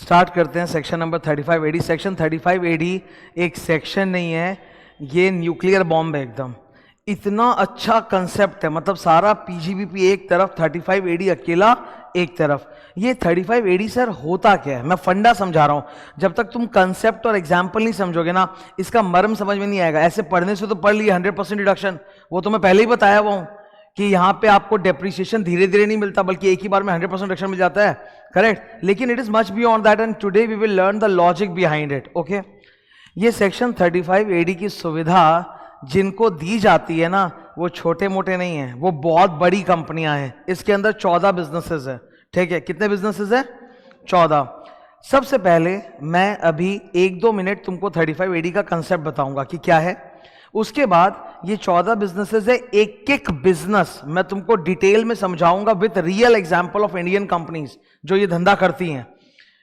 Start करते हैं section number 35AD। Section 35AD एक सेक्शन नहीं है, ये न्यूक्लियर बॉम्ब है एकदम। इतना अच्छा कंसेप्ट है, मतलब सारा पीजीबीपी एक तरफ, 35AD अकेला एक तरफ। ये 35AD सर होता क्या है, मैं फंडा समझा रहा हूं। जब तक तुम कंसेप्ट और एग्जाम्पल नहीं समझोगे ना, इसका मर्म समझ में नहीं आएगा। ऐसे पढ़ने से तो पढ़ लिया 100% डिडक्शन, वो तो मैं पहले ही बताया हुआ हूं कि यहां पे आपको डेप्रिसिएशन धीरे धीरे नहीं मिलता, बल्कि एक ही बार में 100% डिडक्शन मिल जाता है, करेक्ट। लेकिन it is much beyond that and today we will learn the logic behind it. Okay, ये सेक्शन 35AD की सुविधा जिनको दी जाती है ना, वो छोटे मोटे नहीं है, वो बहुत बड़ी कंपनियां हैं। इसके अंदर 14 बिजनेसेस है, ठीक है। कितने बिजनेसेस है? 14। सबसे पहले मैं अभी 1-2 मिनट तुमको 35AD का कंसेप्ट बताऊंगा कि क्या है। उसके बाद ये 14 बिजनेसेस है, एक एक बिजनेस मैं तुमको डिटेल में समझाऊंगा with real example of Indian companies जो ये धंधा करती हैं,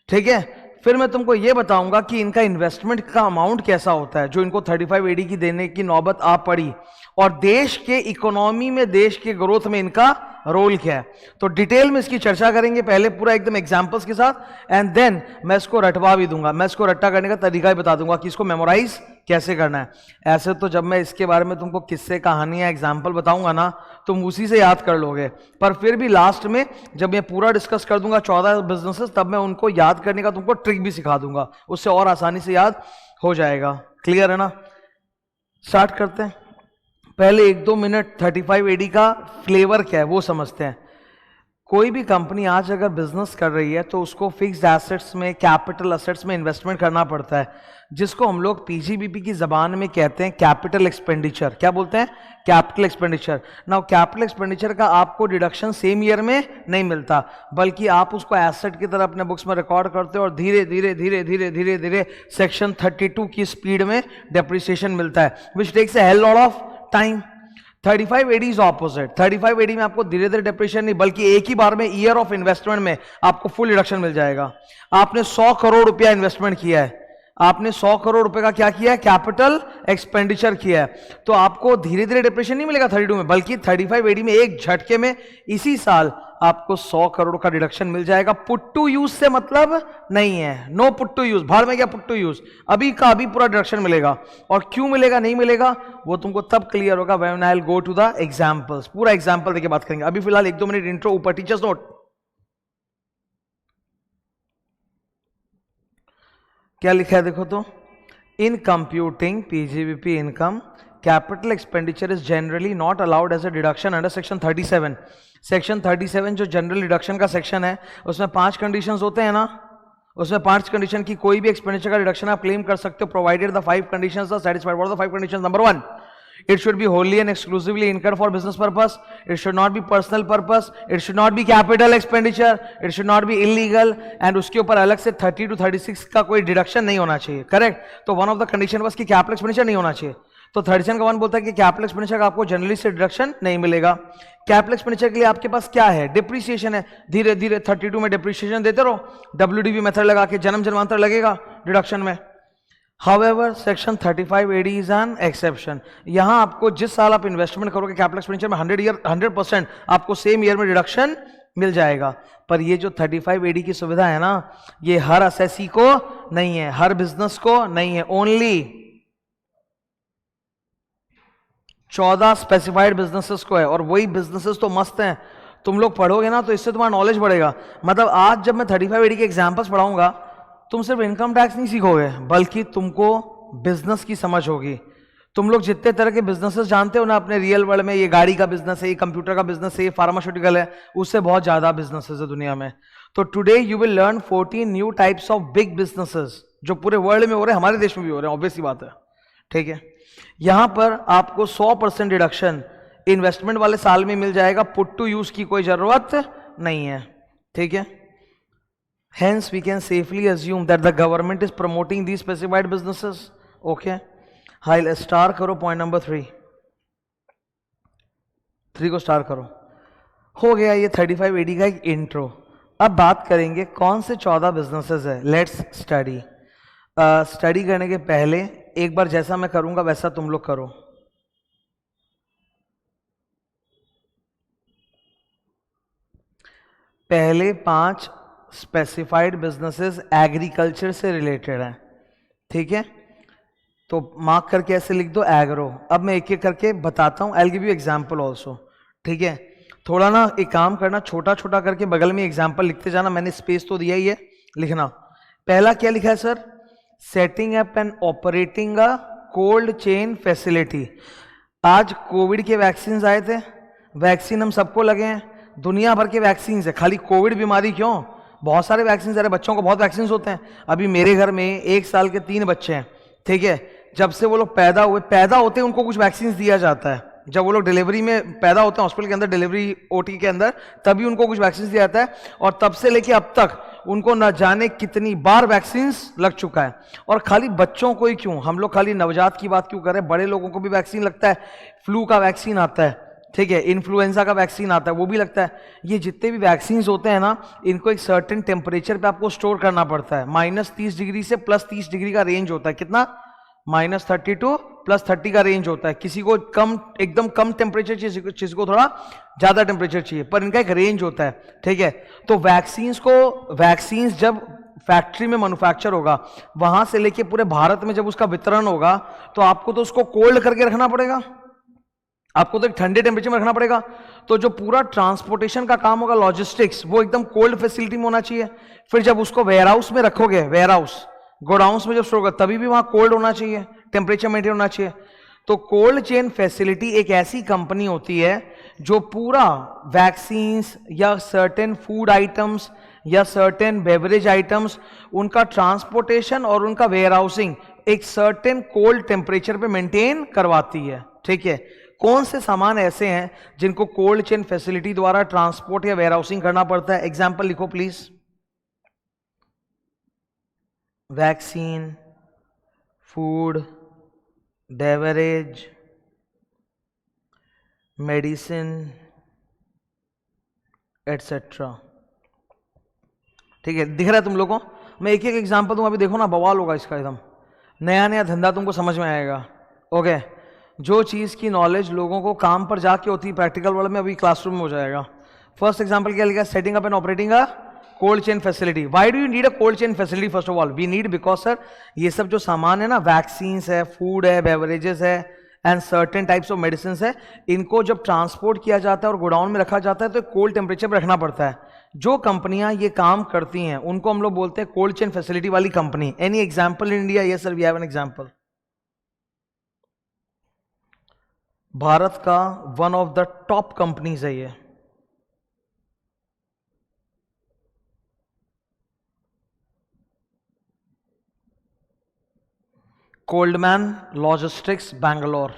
ठीक है। फिर मैं तुमको ये बताऊंगा कि इनका इन्वेस्टमेंट का अमाउंट कैसा होता है जो इनको 35AD की देने की नौबत आ पड़ी, और देश के इकोनॉमी में, देश के ग्रोथ में इनका रोल क्या है। तो डिटेल में इसकी चर्चा करेंगे, पहले पूरा एकदम एग्जांपल्स के साथ, एंड देन मैं इसको रटवा भी दूंगा। मैं इसको रट्टा करने का तरीका ही बता दूंगा कि इसको मेमोराइज कैसे करना है। ऐसे तो जब मैं इसके बारे में तुमको किस्से, कहानियां, एग्जाम्पल बताऊंगा ना, तुम उसी से याद कर लोगे। पर फिर भी लास्ट में जब मैं पूरा डिस्कस कर दूंगा 14 बिजनेसेस, तब मैं उनको याद करने का तुमको ट्रिक भी सिखा दूंगा, उससे और आसानी से याद हो जाएगा। क्लियर है ना? स्टार्ट करते हैं। पहले 1-2 मिनट 35AD का फ्लेवर क्या है वो समझते हैं। कोई भी कंपनी आज अगर बिजनेस कर रही है तो उसको फिक्स्ड एसेट्स में, कैपिटल एसेट्स में इन्वेस्टमेंट करना पड़ता है, जिसको हम लोग पीजीबीपी की जबान में कहते हैं कैपिटल एक्सपेंडिचर। क्या बोलते हैं? Capital expenditure. Now capital expenditure का आपको डिडक्शन सेम ईयर में नहीं मिलता, बल्कि आप उसको एसेट की तरह अपने बुक्स में रिकॉर्ड करते हो, और धीरे धीरे धीरे धीरे धीरे धीरे सेक्शन 32 की स्पीड में डेप्रिसिएशन मिलता है, which takes a hell lot of time. 35AD is opposite. 35AD में आपको धीरे धीरे डिप्रिसिएशन नहीं, बल्कि एक ही बार में ईयर ऑफ इन्वेस्टमेंट में आपको फुल डिडक्शन मिल जाएगा। आपने 100 करोड़ रुपया इन्वेस्टमेंट किया है, आपने 100 करोड़ रुपए का क्या किया है? कैपिटल एक्सपेंडिचर किया है, तो आपको धीरे धीरे डिप्रिसिएशन नहीं मिलेगा 32 में, बल्कि 35AD में एक झटके में इसी साल आपको 100 करोड़ का डिडक्शन मिल जाएगा। पुट टू यूज से मतलब नहीं है, नो पुट टू यूज, भाड़ में क्या पुट टू यूज, अभी का अभी पूरा डिडक्शन मिलेगा। और क्यों मिलेगा, नहीं मिलेगा, वो तुमको तब क्लियर होगा when I will go to the examples. पूरा एग्जांपल देके बात करेंगे। अभी फिलहाल 1-2 मिनट इंट्रो ऊपर, टीचर्स नोट। क्या लिखा है देखो तो, in computing PGBP income, capital expenditure is generally not allowed as a deduction under section 37। Section 37 जो जनरल डिडक्शन का सेक्शन है, उसमें 5 कंडीशंस होते हैं ना, उसमें 5 कंडीशन की कोई भी एक्सपेंडिचर का डिडक्शन आप क्लेम कर सकते हो, provided the 5 conditions are satisfied. What are the 5 conditions? Number 1, it should be wholly and exclusively incurred for business purpose, it should not be personal purpose, it should not be capital expenditure, it should not be illegal, and उसके ऊपर अलग से 30 to 36 का कोई deduction नहीं होना चाहिए, correct. तो वन ऑफ द कंडीशन बस कि कैपिटल एक्सपेंडिचर नहीं होना चाहिए। तो 37 का 1 बोलता है कि कैपिटल एक्सपेंडिचर का आपको जनरली से डिडक्शन नहीं मिलेगा। कैपिटल एक्सपेंडिचर के लिए आपके पास क्या है? डिप्रिसिएशन है, धीरे धीरे 32 में डिप्रिसिएशन देते रहो, WDV मेथड लगा के जन्म जन्मांतर लगेगा डिडक्शन में। However, section 35AD is an exception। यहां आपको जिस साल आप इन्वेस्टमेंट करोगे कैपिटल एक्सपेंडिचर में 100% आपको सेम ईयर में डिडक्शन मिल जाएगा। पर ये जो 35AD की सुविधा है ना, ये हर असेसी को नहीं है, हर बिजनेस को नहीं है, ओनली 14 स्पेसिफाइड बिजनेसेस को है। और वही बिजनेसेस तो मस्त हैं, तुम लोग पढ़ोगे ना तो इससे तुम्हारा नॉलेज बढ़ेगा। मतलब आज जब मैं 35AD के एग्जाम्पल्स पढ़ाऊंगा, तुम सिर्फ इनकम टैक्स नहीं सीखोगे, बल्कि तुमको बिजनेस की समझ होगी। तुम लोग जितने तरह के बिजनेसेस जानते हो ना अपने रियल वर्ल्ड में, ये गाड़ी का बिजनेस है, ये कंप्यूटर का बिजनेस है, ये फार्मास्यूटिकल है, उससे बहुत ज्यादा बिजनेसेस है दुनिया में। तो today you will learn 14 new types of big businesses जो पूरे वर्ल्ड में हो रहे हैं, हमारे देश में भी हो रहे हैं, ऑब्वियसली बात है, ठीक है। यहां पर आपको 100% डिडक्शन इन्वेस्टमेंट वाले साल में मिल जाएगा, पुट टू यूज की कोई जरूरत नहीं है, ठीक है। Hence, we can safely assume that the government is promoting these specified businesses. Okay. I'll star करो point number 3 को स्टार करो। हो गया ये 35AD का एक इंट्रो। अब बात करेंगे कौन से 14 बिजनेसेस है। Let's study. स्टडी करने के पहले एक बार जैसा मैं करूंगा वैसा तुम लोग करो। पहले 5 स्पेसिफाइड बिजनेसेस एग्रीकल्चर से रिलेटेड है, ठीक है, तो मार्क करके ऐसे लिख दो एग्रो। अब मैं एक एक करके बताता हूँ, I will give you example also, ठीक है। थोड़ा ना एक काम करना, छोटा छोटा करके बगल में एग्जांपल लिखते जाना, मैंने स्पेस तो दिया ही है, लिखना। पहला क्या लिखा है sir, setting up and operating a cold chain facility. आज कोविड के वैक्सीन आए थे, वैक्सीन हम सबको लगे हैं, दुनिया भर के वैक्सीन है, खाली कोविड बीमारी क्यों, बहुत सारे वैक्सीन, अरे बच्चों को बहुत वैक्सीन होते हैं। अभी मेरे घर में 1 साल के 3 बच्चे हैं, ठीक है, जब से वो लोग पैदा होते हैं उनको कुछ वैक्सीन दिया जाता है। जब वो लोग डिलीवरी में पैदा होते हैं हॉस्पिटल के अंदर, डिलीवरी ओटी के अंदर, तभी उनको कुछ वैक्सीन दिया जाता है, और तब से लेके अब तक उनको न जाने कितनी बार वैक्सीन लग चुका है। और खाली बच्चों को ही क्यों, हम लोग खाली नवजात की बात क्यों करें, बड़े लोगों को भी वैक्सीन लगता है, फ्लू का वैक्सीन आता है, ठीक है, इन्फ्लुएंजा का वैक्सीन आता है, वो भी लगता है। ये जितने भी वैक्सीन होते हैं ना, इनको एक सर्टेन टेम्परेचर पे आपको स्टोर करना पड़ता है। -30 डिग्री से +30 डिग्री का रेंज होता है, कितना, -30 टू +30 का रेंज होता है। किसी को कम, एकदम कम टेम्परेचर चाहिए, किसी को थोड़ा ज्यादा टेम्परेचर चाहिए, पर इनका एक रेंज होता है, ठीक है। तो वैक्सीन जब फैक्ट्री में मैन्युफैक्चर होगा, वहां से लेके पूरे भारत में जब उसका वितरण होगा, तो आपको तो उसको कोल्ड करके रखना पड़ेगा, आपको तो एक ठंडे टेम्परेचर में रखना पड़ेगा। तो जो पूरा ट्रांसपोर्टेशन का काम होगा, लॉजिस्टिक्स, वो एकदम कोल्ड फैसिलिटी में होना चाहिए। फिर जब उसको वेयरहाउस में रखोगे, वेयरहाउस गोडाउंस में जब स्टोर होगा, तभी भी वहां कोल्ड होना चाहिए, टेम्परेचर मेंटेन होना चाहिए। तो कोल्ड चेन फैसिलिटी एक ऐसी कंपनी होती है जो पूरा वैक्सीन्स या सर्टेन फूड आइटम्स या सर्टेन बेवरेज आइटम्स, उनका ट्रांसपोर्टेशन और उनका वेयरहाउसिंग एक सर्टेन कोल्ड टेम्परेचर पे मेंटेन करवाती है, ठीक है। कौन से सामान ऐसे हैं जिनको कोल्ड चेन फैसिलिटी द्वारा ट्रांसपोर्ट या वेयरहाउसिंग करना पड़ता है, एग्जांपल लिखो please. Vaccine, food, beverage, medicine etcetera, ठीक है। दिख रहा है तुम लोगों को, मैं एक एक एग्जांपल दूंगा, अभी देखो ना बवाल होगा इसका, एकदम नया नया धंधा तुमको समझ में आएगा, ओके। जो चीज़ की नॉलेज लोगों को काम पर जाके होती है प्रैक्टिकल वर्ल्ड में, अभी क्लासरूम में हो जाएगा। फर्स्ट एग्जांपल क्या लिखा है, setting up and operating a cold chain facility. Why do you need a cold chain facility? First of all we need because sir, ये सब जो सामान है ना, वैक्सीन्स है, फूड है, बेवरेजेस है and certain types of medicine है, इनको जब ट्रांसपोर्ट किया जाता है और गोडाउन में रखा जाता है तो कोल्ड टेम्परेचर पर रखना पड़ता है। जो कंपनियां ये काम करती हैं उनको हम लोग बोलते हैं कोल्ड चेन फैसिलिटी वाली company. Any example in India? Yes sir, we have an example. Bharat का one of the top companies है ये, कोल्डमैन लॉजिस्टिक्स बैंगलोर,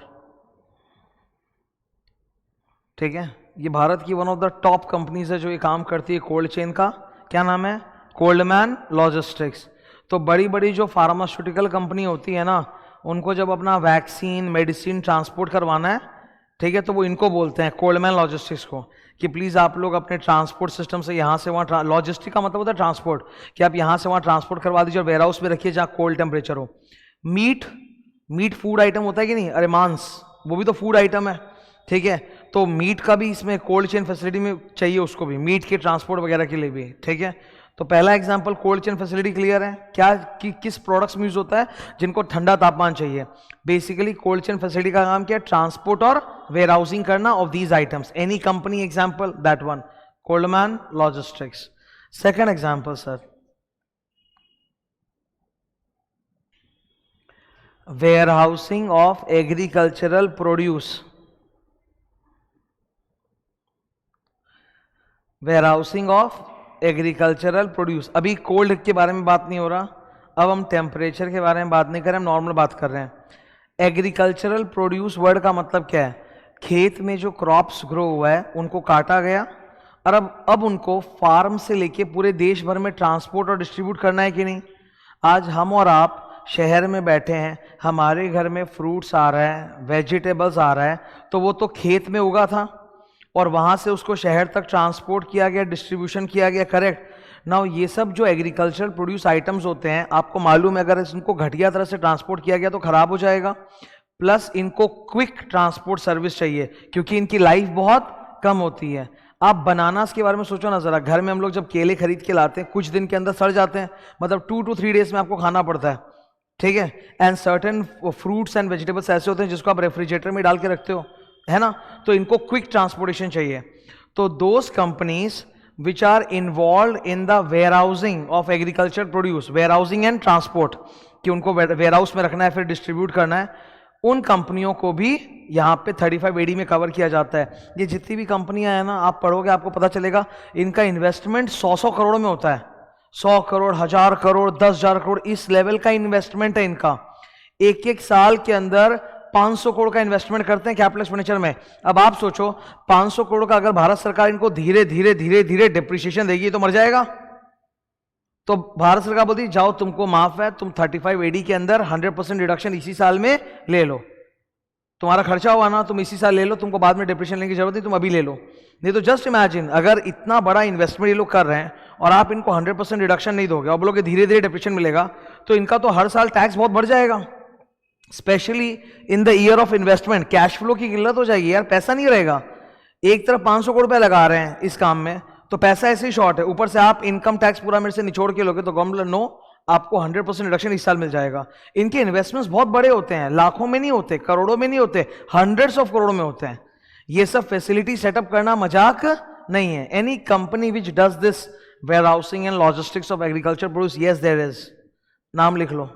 ठीक है। ये भारत की one of the top companies है जो ये काम करती है कोल्ड चेन का। क्या नाम है? कोल्डमैन लॉजिस्टिक्स। तो बड़ी बड़ी जो फार्मास्यूटिकल कंपनी होती है ना, उनको जब अपना वैक्सीन, मेडिसिन ट्रांसपोर्ट करवाना है, ठीक है, तो वो इनको बोलते हैं कोल्डमैन लॉजिस्टिक्स को, कि प्लीज़ आप लोग अपने ट्रांसपोर्ट सिस्टम से यहाँ से वहाँ, लॉजिस्टिक का मतलब होता है ट्रांसपोर्ट, कि आप यहाँ से वहाँ ट्रांसपोर्ट करवा दीजिए और वेयरहाउस में रखिए जहाँ कोल्ड टेम्परेचर हो। मीट फूड आइटम होता है कि नहीं, अरे मांस, वो भी तो फूड आइटम है, ठीक है। तो मीट का भी इसमें कोल्ड चेन फैसिलिटी में चाहिए, उसको भी मीट के ट्रांसपोर्ट वगैरह के लिए भी, ठीक है। तो पहला example cold chain facility clear है क्या, किस प्रोडक्ट्स में यूज होता है जिनको ठंडा तापमान चाहिए। बेसिकली कोल्ड चेन फैसिलिटी का काम क्या है? ट्रांसपोर्ट और वेयर हाउसिंग करना of these items. Any company example? That one, Coldman logistics. Second example sir, warehousing of agricultural produce. Warehousing of agricultural produce. अभी कोल्ड के बारे में बात नहीं हो रहा, अब हम टेम्परेचर के बारे में बात नहीं कर रहे, हम नॉर्मल बात कर रहे हैं। एग्रीकल्चरल प्रोड्यूस वर्ड का मतलब क्या है? खेत में जो क्रॉप्स ग्रो हुआ है उनको काटा गया और अब उनको फार्म से लेके पूरे देश भर में ट्रांसपोर्ट और डिस्ट्रीब्यूट करना है कि नहीं। आज हम और आप शहर में बैठे हैं, हमारे घर में फ्रूट्स आ रहा है, वेजिटेबल्स आ रहा है, तो वो तो खेत में उगा था और वहाँ से उसको शहर तक ट्रांसपोर्ट किया गया, डिस्ट्रीब्यूशन किया गया, करेक्ट। नाउ ये सब जो एग्रीकल्चरल प्रोड्यूस आइटम्स होते हैं, आपको मालूम है अगर इनको घटिया तरह से ट्रांसपोर्ट किया गया तो खराब हो जाएगा, प्लस इनको क्विक ट्रांसपोर्ट सर्विस चाहिए क्योंकि इनकी लाइफ बहुत कम होती है। आप बनानास के बारे में सोचो ना जरा, घर में हम लोग जब केले खरीद के लाते हैं कुछ दिन के अंदर सड़ जाते हैं, मतलब 2 to 3 डेज में आपको खाना पड़ता है, ठीक है। And certain fruits and vegetables ऐसे होते हैं जिसको आप रेफ्रिजरेटर में डाल के रखते हो, है ना, तो इनको क्विक ट्रांसपोर्टेशन चाहिए। तो those companies which are involve in the warehousing of agriculture produce, warehousing and transport, कि उनको वेयर हाउस में रखना है फिर डिस्ट्रीब्यूट करना है, उन कंपनियों को भी यहाँ पे 35 AD में कवर किया जाता है। ये जितनी भी कंपनियां हैं ना, आप पढ़ोगे आपको पता चलेगा इनका इन्वेस्टमेंट 100 करोड़ में होता है, 100 करोड़, 1000 करोड़, 10,000 करोड़, इस लेवल का इन्वेस्टमेंट है इनका। एक एक साल के अंदर 500 करोड़ का इन्वेस्टमेंट करते हैं कैपिटल एक्सपेंडिचर में। अब आप सोचो 500 करोड़ का अगर भारत सरकार इनको धीरे धीरे धीरे धीरे डिप्रिसिएशन देगी तो मर जाएगा। तो भारत सरकार बोलती जाओ तुमको माफ है, तुम 35 AD के अंदर 100% रिडक्शन इसी साल में ले लो, तुम्हारा खर्चा हुआ ना तुम इसी साल ले लो, तुमको बाद में डिप्रेशन लेने की जरूरत नहीं, तुम अभी ले लो। नहीं तो जस्ट इमेजिन अगर इतना बड़ा इन्वेस्टमेंट ये लोग कर रहे हैं और आप इनको 100% रिडक्शन नहीं दोगे और बोलोगे धीरे धीरे डिप्रेशन मिलेगा, तो इनका तो हर साल टैक्स बहुत बढ़ जाएगा, specially in the year of investment. Cash flow की किल्लत हो जाएगी यार, पैसा नहीं रहेगा। एक तरफ 500 करोड़ रुपया लगा रहे हैं इस काम में, तो पैसा ऐसे ही शॉर्ट है, ऊपर से आप इनकम टैक्स पूरा मेरे से निचोड़ के लोगे तो गवर्नमेंट नो आपको 100% रिडक्शन इस साल मिल जाएगा। इनके इन्वेस्टमेंट्स बहुत बड़े होते हैं, लाखों में नहीं होते, करोड़ों में नहीं होते, हंड्रेड्स ऑफ करोड़ों में होते हैं। ये सब फैसिलिटी सेटअप करना मजाक नहीं है। Any company which does this warehousing and logistics of agriculture produce, yes there is, नाम लिख लो।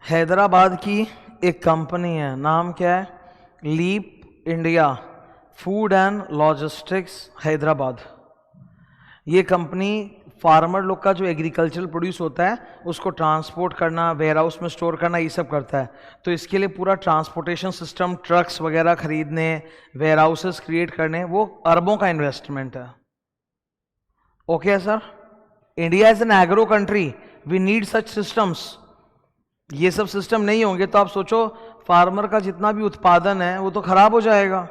हैदराबाद की एक कंपनी है, नाम क्या है, Leap India Food and Logistics Hyderabad. ये कंपनी फार्मर लोग का जो एग्रीकल्चरल प्रोड्यूस होता है उसको ट्रांसपोर्ट करना, वेयर हाउस में स्टोर करना, ये सब करता है। तो इसके लिए पूरा ट्रांसपोर्टेशन सिस्टम, ट्रक्स वगैरह खरीदने, वेयर हाउसेस क्रिएट करने, वो अरबों का इन्वेस्टमेंट है। Okay sir, India is an agro country, we need such systems. ये सब सिस्टम नहीं होंगे तो आप सोचो फार्मर का जितना भी उत्पादन है वो तो खराब हो जाएगा,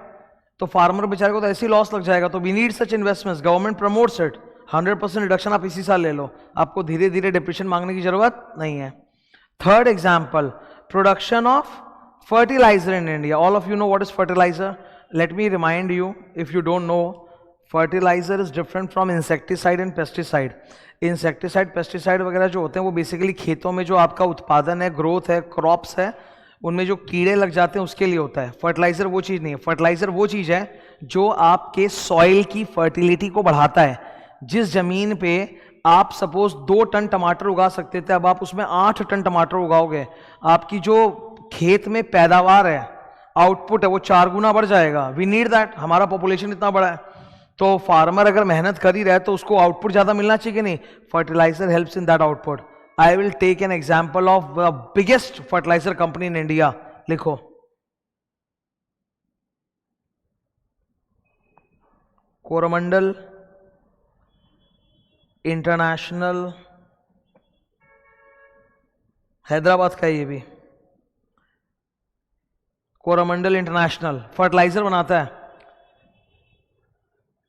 तो फार्मर बेचारे को तो ऐसी लॉस लग जाएगा। तो we need such investments, government promotes it. 100% reduction आप इसी साल ले लो, आपको धीरे धीरे डिप्रेशन मांगने की जरूरत नहीं है। Third example, production of fertiliser in India. All of you know what is fertiliser, let me remind you if you don't know, fertiliser is different from insecticide and pesticide. Insecticide pesticide वगैरह जो होते हैं वो basically खेतों में जो आपका उत्पादन है, ग्रोथ है, क्रॉप्स है, उनमें जो कीड़े लग जाते हैं उसके लिए होता है। फर्टिलाइजर वो चीज़ नहीं है, फर्टिलाइजर वो चीज़ है जो आपके सॉइल की फर्टिलिटी को बढ़ाता है। जिस जमीन पे आप सपोज 2 टन टमाटर उगा सकते थे, अब आप उसमें 8 टन टमाटर उगाओगे, आपकी जो खेत में पैदावार है, आउटपुट है, वो 4 गुना बढ़ जाएगा। वी नीड दैट, हमारा पॉपुलेशन इतना बड़ा है, तो फार्मर अगर मेहनत कर ही रहा है तो उसको आउटपुट ज्यादा मिलना चाहिए कि नहीं, fertiliser helps in that output. I will take an example of the biggest fertiliser company in India, लिखो कोरोमंडल इंटरनेशनल, हैदराबाद का ये भी कोरोमंडल इंटरनेशनल फर्टिलाइजर बनाता है।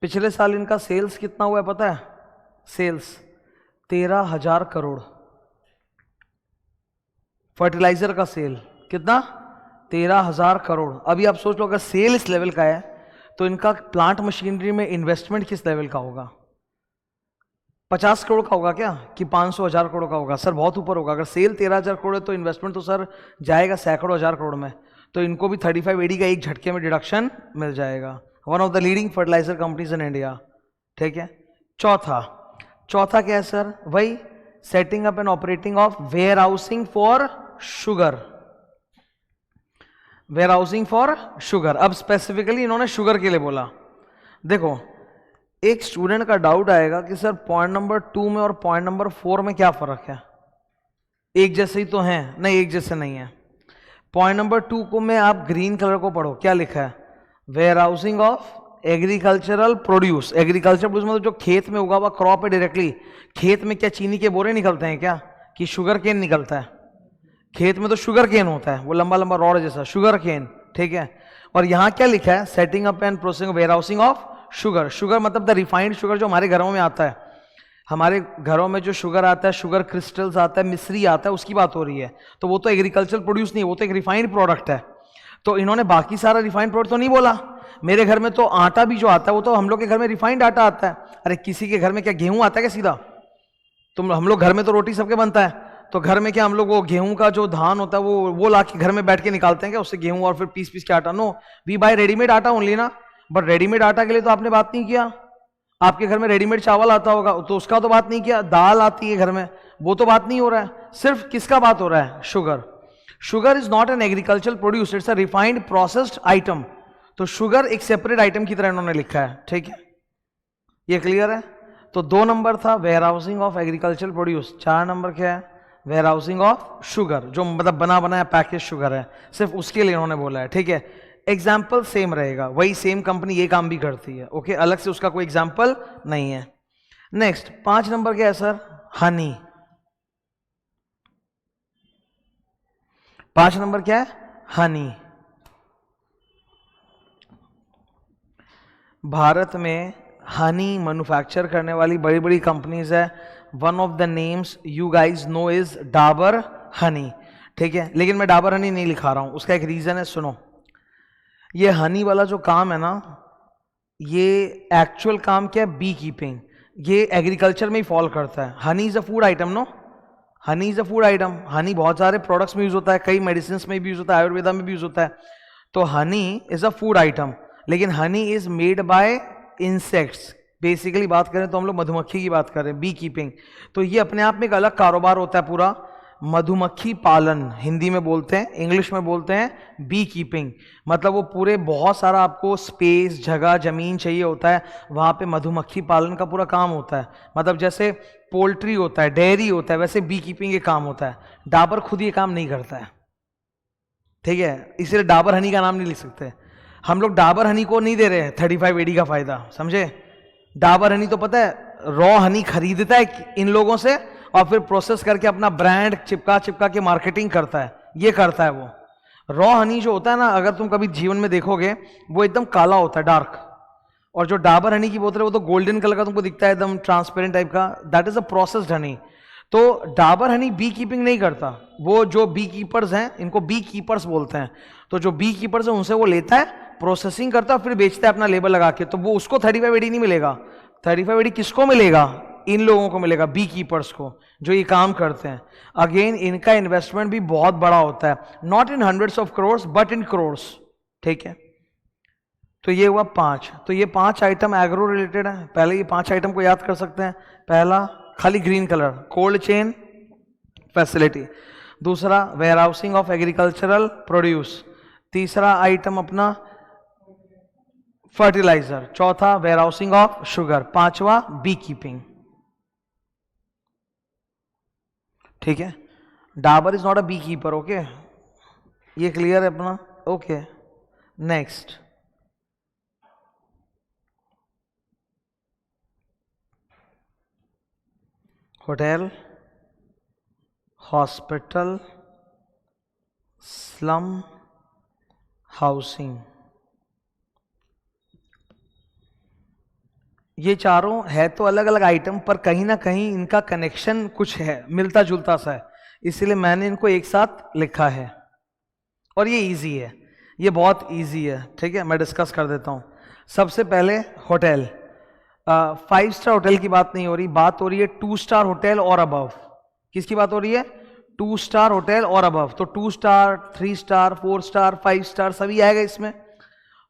पिछले साल इनका सेल्स कितना हुआ है पता है, सेल्स 13,000 करोड़। फर्टिलाइजर का सेल कितना, 13,000 करोड़। अभी आप सोच लो अगर सेल इस लेवल का है तो इनका प्लांट मशीनरी में इन्वेस्टमेंट किस लेवल का होगा, 50 करोड़ का होगा क्या कि 500,000 करोड़ का होगा? सर बहुत ऊपर होगा। अगर सेल 13,000 करोड़ है तो इन्वेस्टमेंट तो सर जाएगा सैकड़ों हजार करोड़ में। तो इनको भी 35 AD का एक झटके में डिडक्शन मिल जाएगा। One of the leading fertiliser companies in India, ठीक है। चौथा क्या है सर, वही setting up and operating of warehousing for sugar, warehousing for sugar. अब स्पेसिफिकली इन्होंने शुगर के लिए बोला। देखो एक स्टूडेंट का डाउट आएगा कि सर पॉइंट नंबर 2 में और पॉइंट नंबर 4 में क्या फर्क है, एक जैसे ही तो हैं? नहीं, एक जैसे नहीं है। पॉइंट नंबर 2 को में आप ग्रीन कलर को पढ़ो, क्या लिखा है, warehousing of agricultural produce. Agriculture produce मतलब जो खेत में उगा हुआ क्रॉप है डायरेक्टली। खेत में क्या चीनी के बोरे निकलते हैं क्या, कि शुगर केन निकलता है? खेत में तो शुगर केन होता है, वो लंबा लंबा रॉड जैसा शुगर केन, ठीक है। और यहाँ क्या लिखा है, setting up and processing warehousing of sugar. Sugar मतलब द रिफाइंड शुगर जो हमारे घरों में आता है, हमारे घरों में जो शुगर आता है, शुगर क्रिस्टल्स आता है, मिश्री आता है, उसकी बात हो रही है। तो वो तो एग्रीकल्चर प्रोड्यूस नहीं है, वो तो एक रिफाइंड प्रोडक्ट है। तो इन्होंने बाकी सारा रिफाइंड प्रोडक्ट तो नहीं बोला। मेरे घर में तो आटा भी जो आता है वो तो हम लोग के घर में रिफाइंड आटा आता है। अरे किसी के घर में क्या गेहूं आता है क्या सीधा? तुम हम लोग घर में तो रोटी सबके बनता है, तो घर में क्या हम लोग वो गेहूं का जो धान होता है वो ला के घर में बैठ के निकालते हैं क्या उससे गेहूं और फिर पीस पीस के आटा? नो, वी बाय रेडीमेड आटा ओनली ना। बट रेडीमेड आटा के लिए तो आपने बात नहीं किया। आपके घर में रेडीमेड चावल आता होगा तो उसका तो बात नहीं किया। दाल आती है घर में, वो तो बात नहीं हो रहा है। सिर्फ किसका बात हो रहा है? Sugar. Sugar is not an agricultural produce, it's a refined processed item. तो शुगर एक सेपरेट आइटम की तरह इन्होंने लिखा है, ठीक है, ये क्लियर है। तो 2 नंबर था warehousing of agricultural produce. 4 number क्या है? वेयर हाउसिंग ऑफ शुगर, जो मतलब बना बनाया पैकेज शुगर है, सिर्फ उसके लिए इन्होंने बोला है, ठीक है। एग्जाम्पल सेम रहेगा, वही सेम कंपनी ये काम भी करती है, ओके, अलग से उसका कोई एग्जाम्पल नहीं है। नेक्स्ट 5 नंबर क्या है सर? हनी। 5 नंबर क्या है? हनी। भारत में हनी मैन्युफैक्चर करने वाली बड़ी बड़ी कंपनीज है। One of the names you guys know is Dabur honey, ठीक है। लेकिन मैं डाबर हनी नहीं लिखा रहा हूं, उसका एक रीजन है, सुनो। ये हनी वाला जो काम है ना, ये एक्चुअल काम क्या है? B keeping. ये एग्रीकल्चर में ही फॉल करता है। Honey is a food item, no, honey is a food item. Honey बहुत सारे प्रोडक्ट्स में यूज होता है, कई मेडिसिन में भी यूज होता है, आयुर्वेदा में भी यूज होता है। तो honey is a food item, लेकिन honey is made by insects. Basically बात करें तो हम लोग मधुमक्खी की बात कर रहे हैं, बी कीपिंग। तो ये अपने आप में एक अलग कारोबार होता है पूरा, मधुमक्खी पालन हिंदी में बोलते हैं, इंग्लिश में बोलते हैं बी कीपिंग। मतलब वो पूरे बहुत सारा आपको स्पेस, जगह, जमीन चाहिए होता है, वहाँ पे मधुमक्खी पालन का पूरा काम होता है। मतलब जैसे पोल्ट्री होता है, डेयरी होता है, वैसे बी कीपिंग ये काम होता है। डाबर खुद ये काम नहीं करता है, ठीक है, इसलिए डाबर हनी का नाम नहीं लिख सकते। हम लोग डाबर हनी को नहीं दे रहे हैं 35 AD का फायदा, समझे। डाबर हनी तो पता है रॉ हनी खरीदता है इन लोगों से और फिर प्रोसेस करके अपना ब्रांड चिपका चिपका के मार्केटिंग करता है, ये करता है वो। रॉ हनी जो होता है ना, अगर तुम कभी जीवन में देखोगे, वो एकदम काला होता है, डार्क। और जो डाबर हनी की बोतल है वो तो गोल्डन कलर का तुमको दिखता है, एकदम ट्रांसपेरेंट टाइप का। That is a processed Honey. तो डाबर हनी बी कीपिंग नहीं करता। वो जो बी कीपर्स हैं, इनको बी कीपर्स बोलते हैं। तो जो बी कीपर्स हैं उनसे वो लेता है, प्रोसेसिंग करता है, फिर बेचता है अपना लेबल लगा के। तो वो उसको 35 AD नहीं मिलेगा। 35 AD किसको मिलेगा? इन लोगों को मिलेगा, बी कीपर्स को, जो ये काम करते हैं। अगेन इनका इन्वेस्टमेंट भी बहुत बड़ा होता है, not in hundreds of crore but in crore, ठीक है। तो ये हुआ 5। तो ये 5 आइटम एग्रो रिलेटेड है। पहले ये 5 आइटम को याद कर सकते हैं। पहला खाली green colour, cold chain facility. दूसरा warehousing of agricultural produce. तीसरा आइटम अपना फर्टिलाइजर। चौथा वेयर हाउसिंग ऑफ शुगर। 5वां बी कीपिंग, ठीक है। Dabur is not a beekeeper, okay, ये क्लियर है अपना, okay. Next hotel, hospital, slum, housing. ये चारों है तो अलग अलग आइटम, पर कहीं ना कहीं इनका कनेक्शन कुछ है, मिलता जुलता सा है, इसलिए मैंने इनको एक साथ लिखा है। और ये इजी है, ये बहुत इजी है, ठीक है। मैं डिस्कस कर देता हूँ। सबसे पहले होटल, 5 स्टार होटल की बात नहीं हो रही, बात हो रही है 2 स्टार होटल और अबव। किसकी बात हो रही है? 2 स्टार होटल और अबव। तो 2 स्टार, 3 स्टार, 4 स्टार, 5 स्टार सभी आएगा इसमें।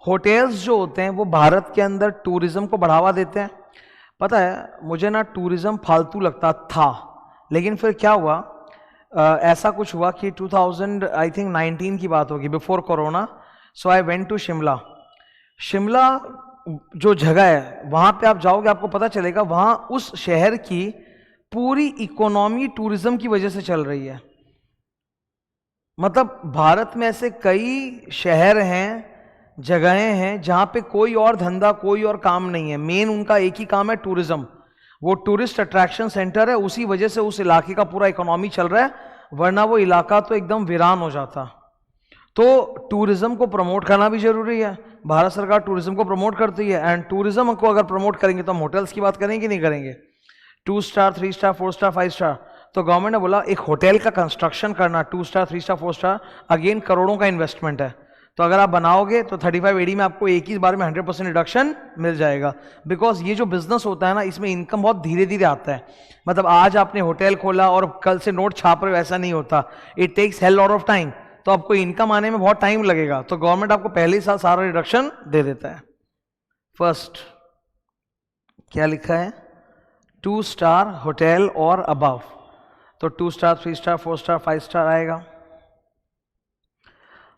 होटल्स जो होते हैं वो भारत के अंदर टूरिज्म को बढ़ावा देते हैं। पता है मुझे ना टूरिज्म फालतू लगता था, लेकिन फिर क्या हुआ, ऐसा कुछ हुआ कि 2019 की बात होगी, before corona. So I went to Shimla. Shimla जो जगह है वहां पे आप जाओगे, आपको पता चलेगा वहां उस शहर की पूरी इकोनॉमी टूरिज्म की वजह से चल रही है। मतलब भारत में ऐसे कई शहर हैं, जगहें हैं जहां पे कोई और धंधा, कोई और काम नहीं है, मेन उनका एक ही काम है टूरिज्म। वो टूरिस्ट अट्रैक्शन सेंटर है, उसी वजह से उस इलाके का पूरा इकोनॉमी चल रहा है, वरना वो इलाका तो एकदम वीरान हो जाता। तो टूरिज्म को प्रमोट करना भी जरूरी है। भारत सरकार टूरिज्म को प्रमोट करती है, एंड टूरिज्म को अगर प्रमोट करेंगे तो हम होटल्स की बात करेंगे कि नहीं करेंगे? 2 स्टार, 3 स्टार, 4 स्टार, 5 स्टार। तो गवर्नमेंट ने बोला एक होटल का कंस्ट्रक्शन करना 2 स्टार, 3 स्टार, 4 स्टार, अगेन करोड़ों का इन्वेस्टमेंट है। तो अगर आप बनाओगे तो 35AD में आपको एक ही बार में 100% रिडक्शन मिल जाएगा। बिकॉज ये जो बिजनेस होता है ना, इसमें इनकम बहुत धीरे धीरे आता है। मतलब आज आपने होटल खोला और कल से नोट छाप रहे हो, ऐसा नहीं होता। It takes hell lot of time. तो आपको इनकम आने में बहुत टाइम लगेगा। तो गवर्नमेंट आपको पहले ही साल सारा रिडक्शन दे देता है। फर्स्ट क्या लिखा है? 2 स्टार होटल और अबव। तो 2 स्टार, 3 स्टार, 4 स्टार, 5 स्टार आएगा।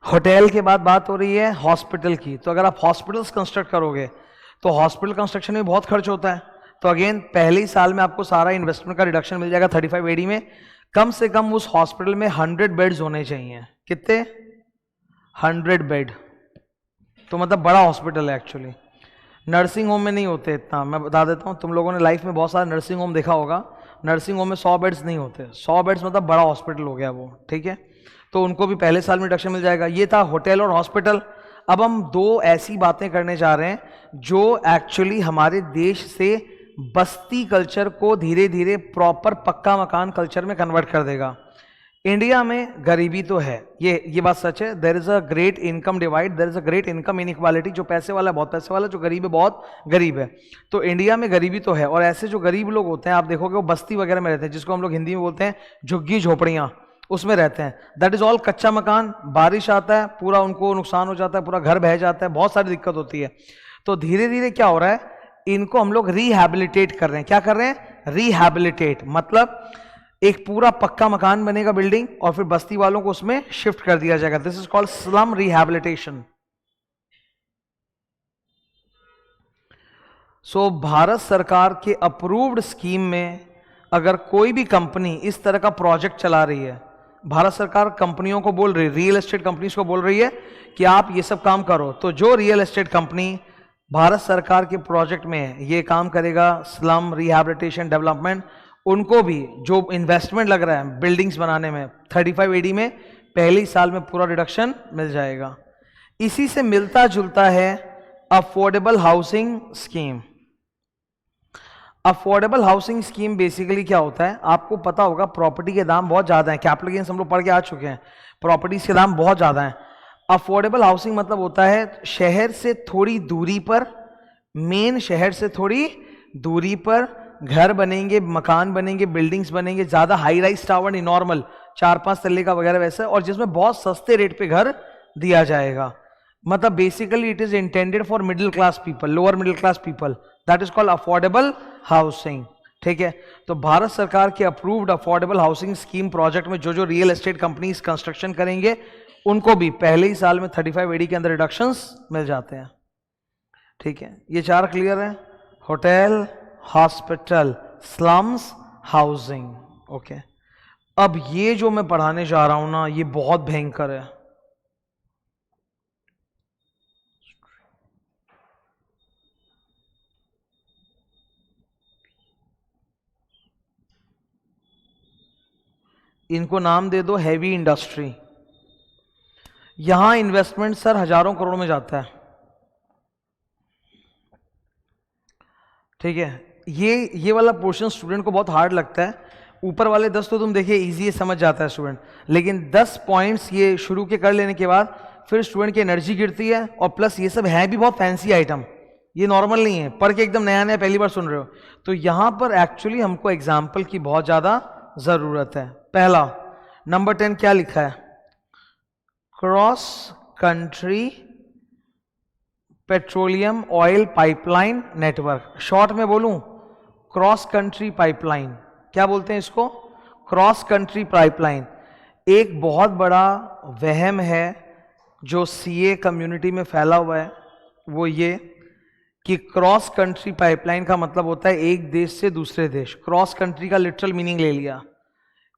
होटल के बाद बात हो रही है हॉस्पिटल की। तो अगर आप हॉस्पिटल्स कंस्ट्रक्ट करोगे तो हॉस्पिटल कंस्ट्रक्शन में बहुत खर्च होता है। तो अगेन पहले ही साल में आपको सारा इन्वेस्टमेंट का रिडक्शन मिल जाएगा 35AD में। कम से कम उस हॉस्पिटल में 100 बेड्स होने चाहिए। कितने? 100 बेड। तो मतलब बड़ा हॉस्पिटल है एक्चुअली। नर्सिंग होम में नहीं होते इतना, मैं बता देता हूँ। तुम लोगों ने लाइफ में बहुत सारा नर्सिंग होम देखा होगा। नर्सिंग होम में 100 बेड्स नहीं होते। 100 बेड्स मतलब बड़ा हॉस्पिटल हो गया वो, ठीक है। तो उनको भी पहले साल में रिडक्शन मिल जाएगा। ये था होटल और हॉस्पिटल। अब हम 2 ऐसी बातें करने जा रहे हैं जो एक्चुअली हमारे देश से बस्ती कल्चर को धीरे धीरे प्रॉपर पक्का मकान कल्चर में कन्वर्ट कर देगा। इंडिया में गरीबी तो है, ये बात सच है। There is a great income divide, there is a great income inequality. जो पैसे वाला है बहुत पैसे वाला, जो गरीब है बहुत गरीब है। तो इंडिया में गरीबी तो है। और ऐसे जो गरीब लोग होते हैं आप देखोगे वो बस्ती वगैरह में रहते हैं, जिसको हम लोग हिंदी में बोलते हैं झुग्गी झोपड़ियाँ, उसमें रहते हैं। दैट इज ऑल कच्चा मकान। बारिश आता है पूरा उनको नुकसान हो जाता है, पूरा घर बह जाता है, बहुत सारी दिक्कत होती है। तो धीरे धीरे क्या हो रहा है, इनको हम लोग रिहैबिलिटेट कर रहे हैं। क्या कर रहे हैं? रिहैबिलिटेट। मतलब एक पूरा पक्का मकान बनेगा बिल्डिंग, और फिर बस्ती वालों को उसमें शिफ्ट कर दिया जाएगा। This is called slum rehabilitation. So Bharat सरकार के अप्रूव्ड स्कीम में अगर कोई भी कंपनी इस तरह का प्रोजेक्ट चला रही है, भारत सरकार कंपनियों को बोल रही है, रियल एस्टेट कंपनीज को बोल रही है कि आप ये सब काम करो। तो जो रियल एस्टेट कंपनी भारत सरकार के प्रोजेक्ट में ये काम करेगा, स्लम रिहैबिलिटेशन डेवलपमेंट, उनको भी जो इन्वेस्टमेंट लग रहा है बिल्डिंग्स बनाने में 35AD में पहले ही साल में पूरा रिडक्शन मिल जाएगा। इसी से मिलता जुलता है affordable housing scheme. Affordable housing scheme basically क्या होता है, आपको पता होगा प्रॉपर्टी के दाम बहुत ज्यादा हैं। कैपिटल गेन्स हम लोग पढ़ के आ चुके हैं, प्रॉपर्टीज के दाम बहुत ज्यादा हैं। अफोर्डेबल हाउसिंग मतलब होता है शहर से थोड़ी दूरी पर, मेन शहर से थोड़ी दूरी पर घर बनेंगे, मकान बनेंगे, बिल्डिंग्स बनेंगे, ज्यादा हाई राइज टावर नहीं, नॉर्मल 4-5 तल्ले का वगैरह वैसा, और जिसमें बहुत सस्ते रेट पे घर दिया जाएगा। मतलब basically it is intended for middle class people, lower middle class people, that is called affordable housing. ठीक है। तो भारत सरकार के approved affordable housing scheme project में जो जो रियल एस्टेट कंपनीज कंस्ट्रक्शन करेंगे उनको भी पहले ही साल में 35AD के अंदर रिडक्शंस मिल जाते हैं। ठीक है, ये 4 क्लियर है? Hotel, hospital, slums, housing. Okay, अब ये जो मैं पढ़ाने जा रहा हूं ना, ये बहुत भयंकर है। इनको नाम दे दो हैवी इंडस्ट्री। यहां इन्वेस्टमेंट सर हजारों करोड़ में जाता है। ठीक है, ये वाला पोर्शन स्टूडेंट को बहुत हार्ड लगता है। ऊपर वाले 10 तो तुम देखिए इजी है, समझ जाता है स्टूडेंट, लेकिन 10 पॉइंट्स ये शुरू के कर लेने के बाद फिर स्टूडेंट की एनर्जी गिरती है। और प्लस ये सब है भी बहुत फैंसी आइटम, ये नॉर्मल नहीं है, पढ़ के एकदम नया नया पहली बार सुन रहे हो। तो यहां पर एक्चुअली हमको एग्जाम्पल की बहुत ज्यादा जरूरत है। पहला नंबर 10 क्या लिखा है? Cross country petroleum oil pipeline network. Short में बोलूं, क्रॉस कंट्री पाइपलाइन। क्या बोलते हैं इसको? Cross country pipeline. एक बहुत बड़ा वहम है जो सीए कम्युनिटी में फैला हुआ है, वो ये कि क्रॉस कंट्री पाइपलाइन का मतलब होता है एक देश से दूसरे देश। क्रॉस कंट्री का लिटरल मीनिंग ले लिया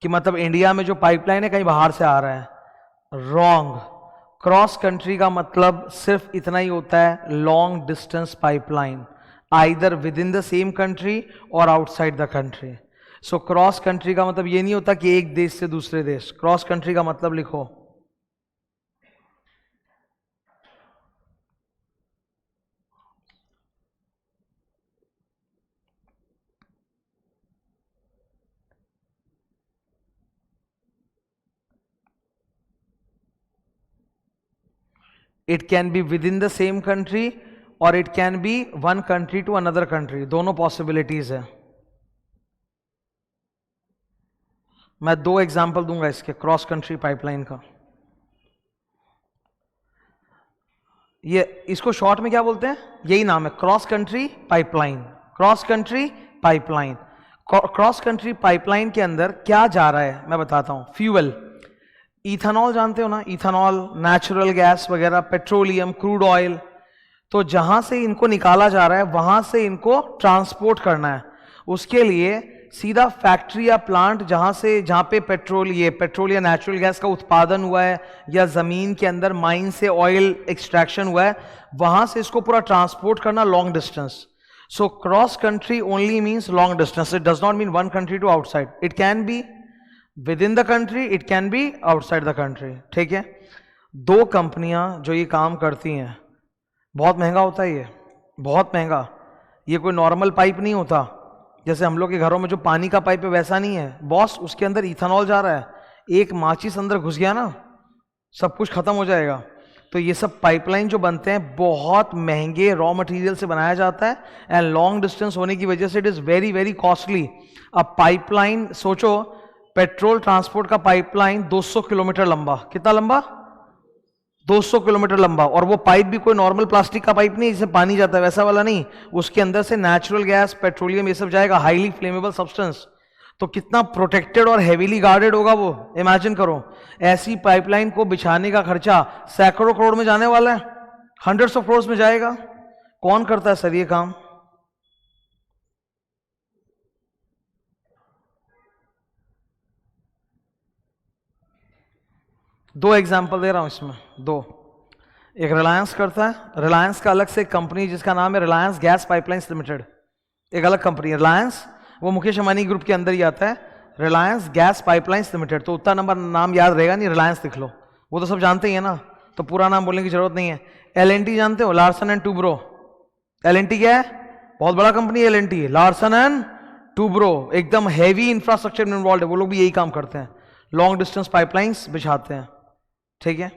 कि मतलब इंडिया में जो पाइपलाइन है कहीं बाहर से आ रहा है। रॉन्ग। क्रॉस कंट्री का मतलब सिर्फ इतना ही होता है, long distance pipeline, either within the same country और outside the country. So cross country का मतलब ये नहीं होता कि एक देश से दूसरे देश। क्रॉस कंट्री का मतलब लिखो, it can be within the same country और it can be one country to another country, दोनों पॉसिबिलिटीज है। मैं 2 एग्जांपल दूंगा इसके क्रॉस कंट्री पाइपलाइन का। ये इसको शॉर्ट में क्या बोलते हैं, यही नाम है, cross country pipeline. Cross country pipeline, cross country pipeline के अंदर क्या जा रहा है मैं बताता हूं। फ्यूल, इथेनॉल जानते हो ना, इथेनॉल, नेचुरल गैस वगैरह, पेट्रोलियम, क्रूड ऑयल, तो जहां से इनको निकाला जा रहा है वहां से इनको ट्रांसपोर्ट करना है। उसके लिए सीधा फैक्ट्री या प्लांट जहां पे पेट्रोल या नेचुरल गैस का उत्पादन हुआ है या जमीन के अंदर माइन से ऑयल एक्सट्रैक्शन हुआ है, वहां से इसको पूरा ट्रांसपोर्ट करना long distance. So cross country only means long distance, it does not mean one country to outside, it can be within the country, it can be outside the country. ठीक है, 2 कंपनियां जो ये काम करती हैं, बहुत महंगा होता है ये, बहुत महंगा। ये कोई नॉर्मल पाइप नहीं होता, जैसे हम लोग के घरों में जो पानी का पाइप है वैसा नहीं है बॉस, उसके अंदर इथेनॉल जा रहा है, एक माचिस अंदर घुस गया ना सब कुछ खत्म हो जाएगा। तो ये सब पाइपलाइन जो बनते हैं बहुत महंगे रॉ मटेरियल से बनाया जाता है एंड लॉन्ग डिस्टेंस होने की वजह से it is very very costly. अब पाइपलाइन सोचो, पेट्रोल ट्रांसपोर्ट का पाइपलाइन 200 किलोमीटर लंबा, कितना लंबा, 200 किलोमीटर लंबा, और वो पाइप भी कोई नॉर्मल प्लास्टिक का पाइप नहीं जिससे पानी जाता है, वैसा वाला नहीं, उसके अंदर से नेचुरल गैस, पेट्रोलियम ये सब जाएगा, हाईली फ्लेमेबल सब्सटेंस। तो कितना प्रोटेक्टेड और हेवीली गार्डेड होगा वो, इमेजिन करो। ऐसी पाइपलाइन को बिछाने का खर्चा सैकड़ों करोड़ में जाने वाला है, हंड्रेड्स ऑफ करोड़ में जाएगा। कौन करता है सर ये काम? दो एग्जाम्पल दे रहा हूं इसमें, 2। एक रिलायंस करता है, रिलायंस का अलग से एक कंपनी जिसका नाम है रिलायंस गैस पाइपलाइंस लिमिटेड, एक अलग कंपनी। रिलायंस वो मुकेश अंबानी ग्रुप के अंदर ही आता है, रिलायंस गैस पाइपलाइंस लिमिटेड। तो उतना नंबर नाम याद रहेगा नहीं, रिलायंस लिख लो, वो तो सब जानते ही है ना, तो पूरा नाम बोलने की जरूरत नहीं है। एल&टी जानते हो, लार्सन एंड टूब्रो। एल&टी क्या है? बहुत बड़ा कंपनी है एल&टी, लार्सन एंड टूब्रो, एकदम हैवी इंफ्रास्ट्रक्चर में इन्वॉल्व है, वो लोग भी यही काम करते हैं, लॉन्ग डिस्टेंस पाइपलाइंस बिछाते हैं। ठीक है,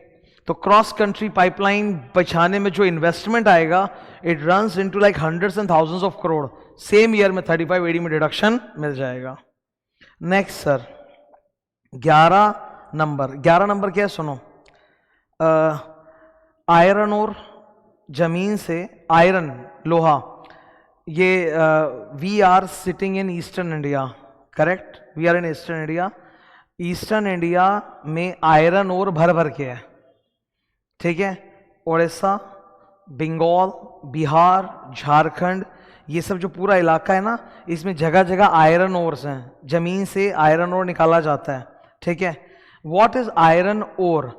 तो क्रॉस कंट्री पाइपलाइन बिछाने में जो इन्वेस्टमेंट आएगा, it runs into like hundreds and thousands of crore, same year में 35 AD में डिडक्शन मिल जाएगा। नेक्स्ट सर 11 नंबर, 11 नंबर क्या है सुनो, आयरन और जमीन से आयरन, लोहा, ये we are sitting in eastern India, correct, we are in eastern India. Eastern India में आयरन और भर भर के है, ठीक है, उड़ीसा, बंगाल, बिहार, झारखंड, ये सब जो पूरा इलाका है ना, इसमें जगह जगह आयरन ओर्स हैं, जमीन से आयरन ओर निकाला जाता है। ठीक है, what is iron ore?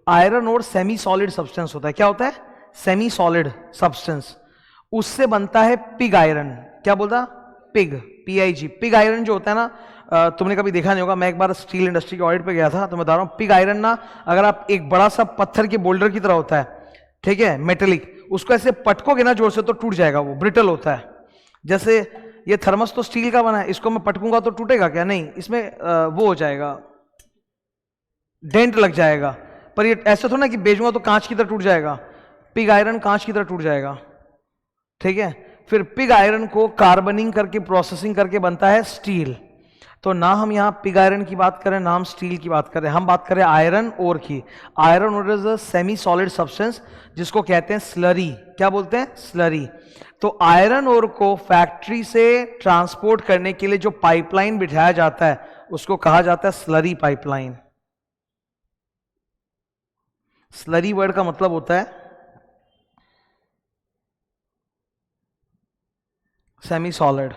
Iron ore semi solid substance होता है। क्या होता है? सेमी सॉलिड सब्सटेंस, उससे बनता है पिग आयरन। क्या बोलता? पिग, PIG, पिग आयरन जो होता है ना, तुमने कभी देखा नहीं होगा, मैं एक बार स्टील इंडस्ट्री के ऑडिट पे गया था, तो मैं बता रहा हूँ, पिग आयरन ना, अगर आप एक बड़ा सा पत्थर के बोल्डर की तरह होता है, ठीक है, मेटेलिक, उसको ऐसे पटकोगे ना जोर से तो टूट जाएगा, वो ब्रिटल होता है। जैसे ये थर्मस तो स्टील का बना है, इसको मैं पटकूंगा तो टूटेगा क्या? नहीं, इसमें वो हो जाएगा, डेंट लग जाएगा। पर ये ऐसे थोड़ा ना कि बेचूंगा तो कांच की तरह टूट जाएगा, पिग आयरन कांच की तरह टूट जाएगा। ठीक है, फिर पिग आयरन को कार्बनिंग करके, प्रोसेसिंग करके बनता है स्टील। तो ना हम यहाँ पिग आयरन की बात करें, ना हम स्टील की बात करें, हम बात करें आयरन ओर की। Iron ore is a semi solid substance जिसको कहते हैं स्लरी। क्या बोलते हैं? स्लरी। तो आयरन ओर को फैक्ट्री से ट्रांसपोर्ट करने के लिए जो पाइपलाइन बिठाया जाता है उसको कहा जाता है स्लरी पाइपलाइन। स्लरी वर्ड का मतलब होता है सेमी सॉलिड,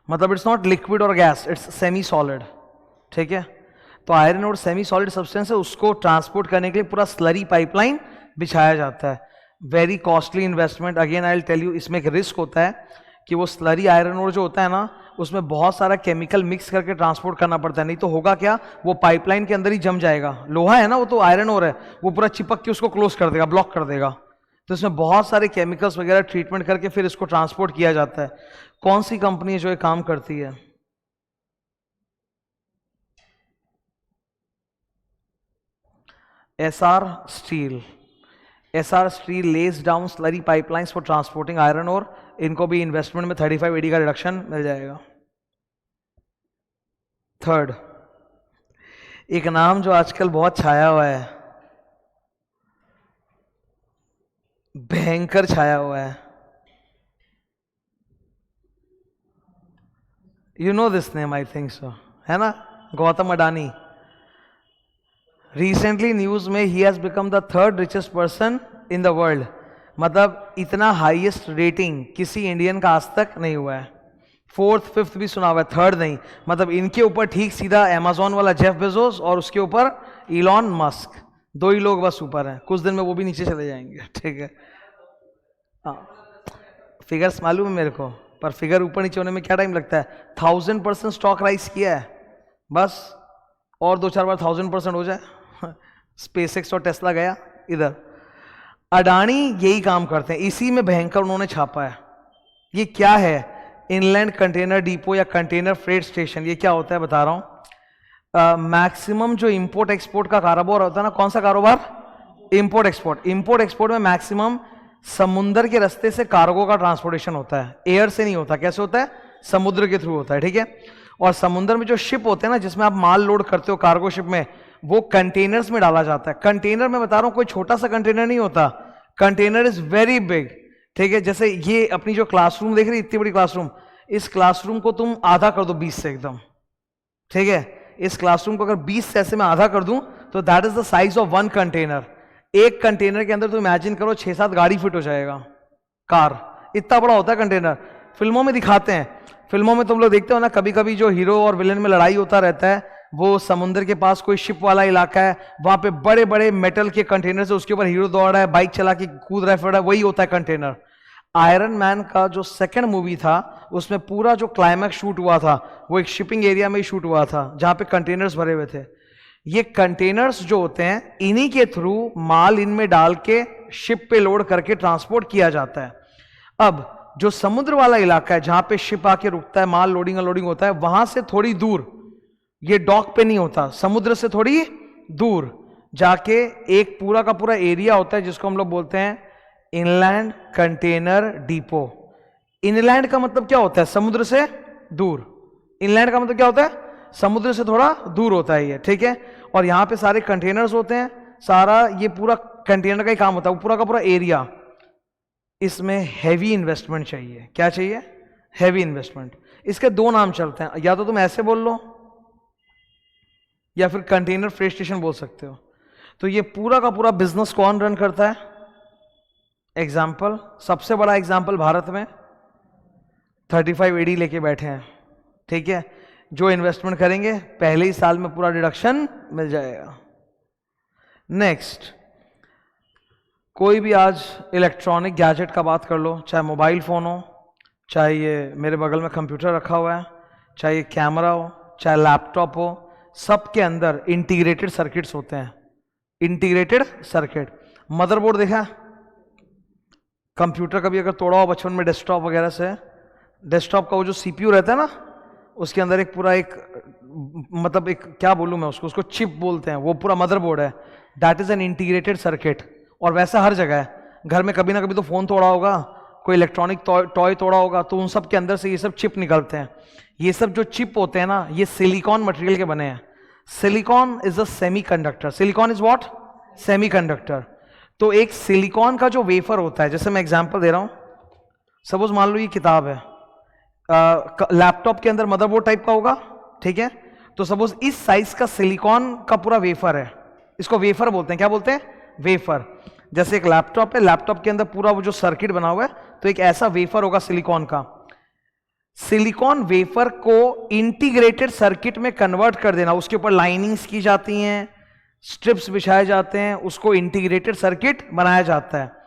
मतलब इट्स नॉट लिक्विड और गैस, इट्स सेमी सॉलिड। ठीक है, तो आयरन और सेमी सॉलिड सब्सटेंस है, उसको ट्रांसपोर्ट करने के लिए पूरा स्लरी पाइपलाइन बिछाया जाता है। Very costly investment. Again I will tell you, इसमें एक रिस्क होता है कि वो स्लरी आयरन और जो होता है ना, उसमें बहुत सारा केमिकल मिक्स करके ट्रांसपोर्ट करना पड़ता है, नहीं तो होगा क्या, वो पाइपलाइन के अंदर ही जम जाएगा। लोहा है ना, वो तो आयरन और है, वो पूरा चिपक के उसको क्लोज कर देगा, ब्लॉक कर देगा। तो इसमें बहुत सारे केमिकल्स वगैरह ट्रीटमेंट करके फिर इसको ट्रांसपोर्ट किया जाता है। कौन सी कंपनी है जो ये काम करती है? SR steel, SR steel lays down slurry pipelines for transporting iron और, इनको भी इन्वेस्टमेंट में 35 AD का रिडक्शन मिल जाएगा। थर्ड, एक नाम जो आजकल बहुत छाया हुआ है, भयंकर छाया हुआ है, you know this name I think so, है ना, गौतम अडानी। रिसेंटली न्यूज में he has become the third richest person in the world, मतलब इतना हाईएस्ट रेटिंग किसी इंडियन का आज तक नहीं हुआ है। फोर्थ फिफ्थ भी सुना हुआ है, थर्ड नहीं। मतलब इनके ऊपर ठीक सीधा अमेजोन वाला जेफ बेजोस और उसके ऊपर इलॉन मस्क, दो ही लोग बस ऊपर हैं, कुछ दिन में वो भी नीचे चले जाएंगे, ठीक है। फिगर्स मालूम है मेरे को, पर फिगर ऊपर नीचे होने में क्या टाइम लगता है। 1000% स्टॉक राइज किया है, बस और 2-4 बार 1000% हो जाए। स्पेसएक्स और टेस्ला गया इधर। अडानी यही काम करते हैं, इसी में भयंकर उन्होंने छापा है। ये क्या है, इनलैंड कंटेनर डिपो या कंटेनर फ्रेट स्टेशन। ये क्या होता है बता रहा हूं। मैक्सिमम जो इंपोर्ट एक्सपोर्ट का कारोबार होता है ना, कौन सा कारोबार, इंपोर्ट एक्सपोर्ट। इंपोर्ट एक्सपोर्ट में मैक्सिमम समुद्र के रास्ते से कार्गो का ट्रांसपोर्टेशन होता है, एयर से नहीं होता। कैसे होता है, समुद्र के थ्रू होता है, ठीक है। और समुद्र में जो शिप होते हैं ना, जिसमें आप माल लोड करते हो कार्गो शिप में, वो कंटेनर्स में डाला जाता है। कंटेनर में बता रहा हूं कोई छोटा सा कंटेनर नहीं होता, कंटेनर इज वेरी बिग, ठीक है। जैसे ये अपनी जो क्लासरूम देख रही है, इतनी बड़ी क्लासरूम, इस क्लासरूम को तुम आधा कर दो 20 से एकदम, ठीक है। इस क्लासरूम को अगर 20 से ऐसे में आधा कर दूं तो that is the size of one container. एक कंटेनर के अंदर तुम इमेजिन करो 6-7 गाड़ी फिट हो जाएगा, कार, इतना बड़ा होता है कंटेनर। फिल्मों में दिखाते हैं, फिल्मों में तुम लोग देखते हो ना, कभी कभी जो हीरो और विलेन में लड़ाई होता रहता है, वो समुद्र के पास कोई शिप वाला इलाका है, वहां पे बड़े बड़े मेटल के कंटेनर से उसके ऊपर हीरो दौड़ रहा है, बाइक चला के कूद रहा है, फिर रहा है, वही होता है कंटेनर। आयरन मैन का जो सेकंड मूवी था, उसमें पूरा जो क्लाइमैक्स शूट हुआ था वो एक शिपिंग एरिया में ही शूट हुआ था, जहां पे कंटेनर्स भरे हुए थे। ये कंटेनर्स जो होते हैं, इन्हीं के थ्रू माल इनमें डाल के शिप पे लोड करके ट्रांसपोर्ट किया जाता है। अब जो समुद्र वाला इलाका है, जहां पे शिप आके रुकता है, माल लोडिंग अनलोडिंग होता है, वहां से थोड़ी दूर, ये डॉक पे नहीं होता, समुद्र से थोड़ी दूर जाके एक पूरा का पूरा एरिया होता है, जिसको हम लोग बोलते हैं इनलैंड कंटेनर डिपो। इनलैंड का मतलब क्या होता है, समुद्र से दूर। इनलैंड का मतलब क्या होता है, समुद्र से थोड़ा दूर होता है ये, ठीक है। और यहां पे सारे कंटेनर्स होते हैं, सारा ये पूरा कंटेनर का ही काम होता है, पूरा का पूरा एरिया। इसमें हैवी इन्वेस्टमेंट चाहिए। क्या चाहिए, हैवी इन्वेस्टमेंट। इसके दो नाम चलते हैं, या तो तुम ऐसे बोल लो या फिर कंटेनर फ्रेट स्टेशन बोल सकते हो। तो ये पूरा का पूरा बिजनेस कौन रन करता है। एग्जाम्पल, सबसे बड़ा एग्जाम्पल भारत में 35 AD लेके बैठे हैं, ठीक है। जो इन्वेस्टमेंट करेंगे पहले ही साल में पूरा डिडक्शन मिल जाएगा। नेक्स्ट, कोई भी आज इलेक्ट्रॉनिक गैजेट का बात कर लो, चाहे मोबाइल फोन हो, चाहे ये मेरे बगल में कंप्यूटर रखा हुआ है, चाहे ये कैमरा हो, चाहे लैपटॉप हो, सबके अंदर इंटीग्रेटेड सर्किट्स होते हैं। इंटीग्रेटेड सर्किट, मदरबोर्ड देखा, कंप्यूटर कभी अगर तोड़ा हो बचपन में डेस्कटॉप वगैरह से, डेस्कटॉप का वो जो सीपीयू रहता है ना, उसके अंदर एक पूरा एक, मतलब एक क्या बोलूं मैं उसको चिप बोलते हैं, वो पूरा मदरबोर्ड है। That is an integrated circuit. और वैसा हर जगह है, घर में कभी ना कभी तो फोन तोड़ा होगा, कोई इलेक्ट्रॉनिक टॉय तोड़ा होगा, तो उन सब के अंदर से ये सब चिप निकलते हैं। ये सब जो चिप होते हैं ना, ये सिलिकॉन मटेरियल के बने हैं। Silicon is a semiconductor. Silicon is what, semiconductor. तो एक सिलिकॉन का जो वेफर होता है, जैसे मैं एग्जांपल दे रहा हूं, सपोज मान लो ये किताब है, लैपटॉप के अंदर मदरबोर्ड टाइप का होगा, ठीक है। तो सपोज इस साइज का सिलिकॉन का पूरा वेफर है, इसको वेफर बोलते हैं। क्या बोलते हैं, वेफर। जैसे एक लैपटॉप है, लैपटॉप के अंदर पूरा वो जो सर्किट बना हुआ है, तो एक ऐसा वेफर होगा सिलिकॉन का। सिलिकॉन वेफर को इंटीग्रेटेड सर्किट में कन्वर्ट कर देना, उसके ऊपर लाइनिंग्स की जाती हैं, स्ट्रिप्स बिछाए जाते हैं, उसको इंटीग्रेटेड सर्किट बनाया जाता है।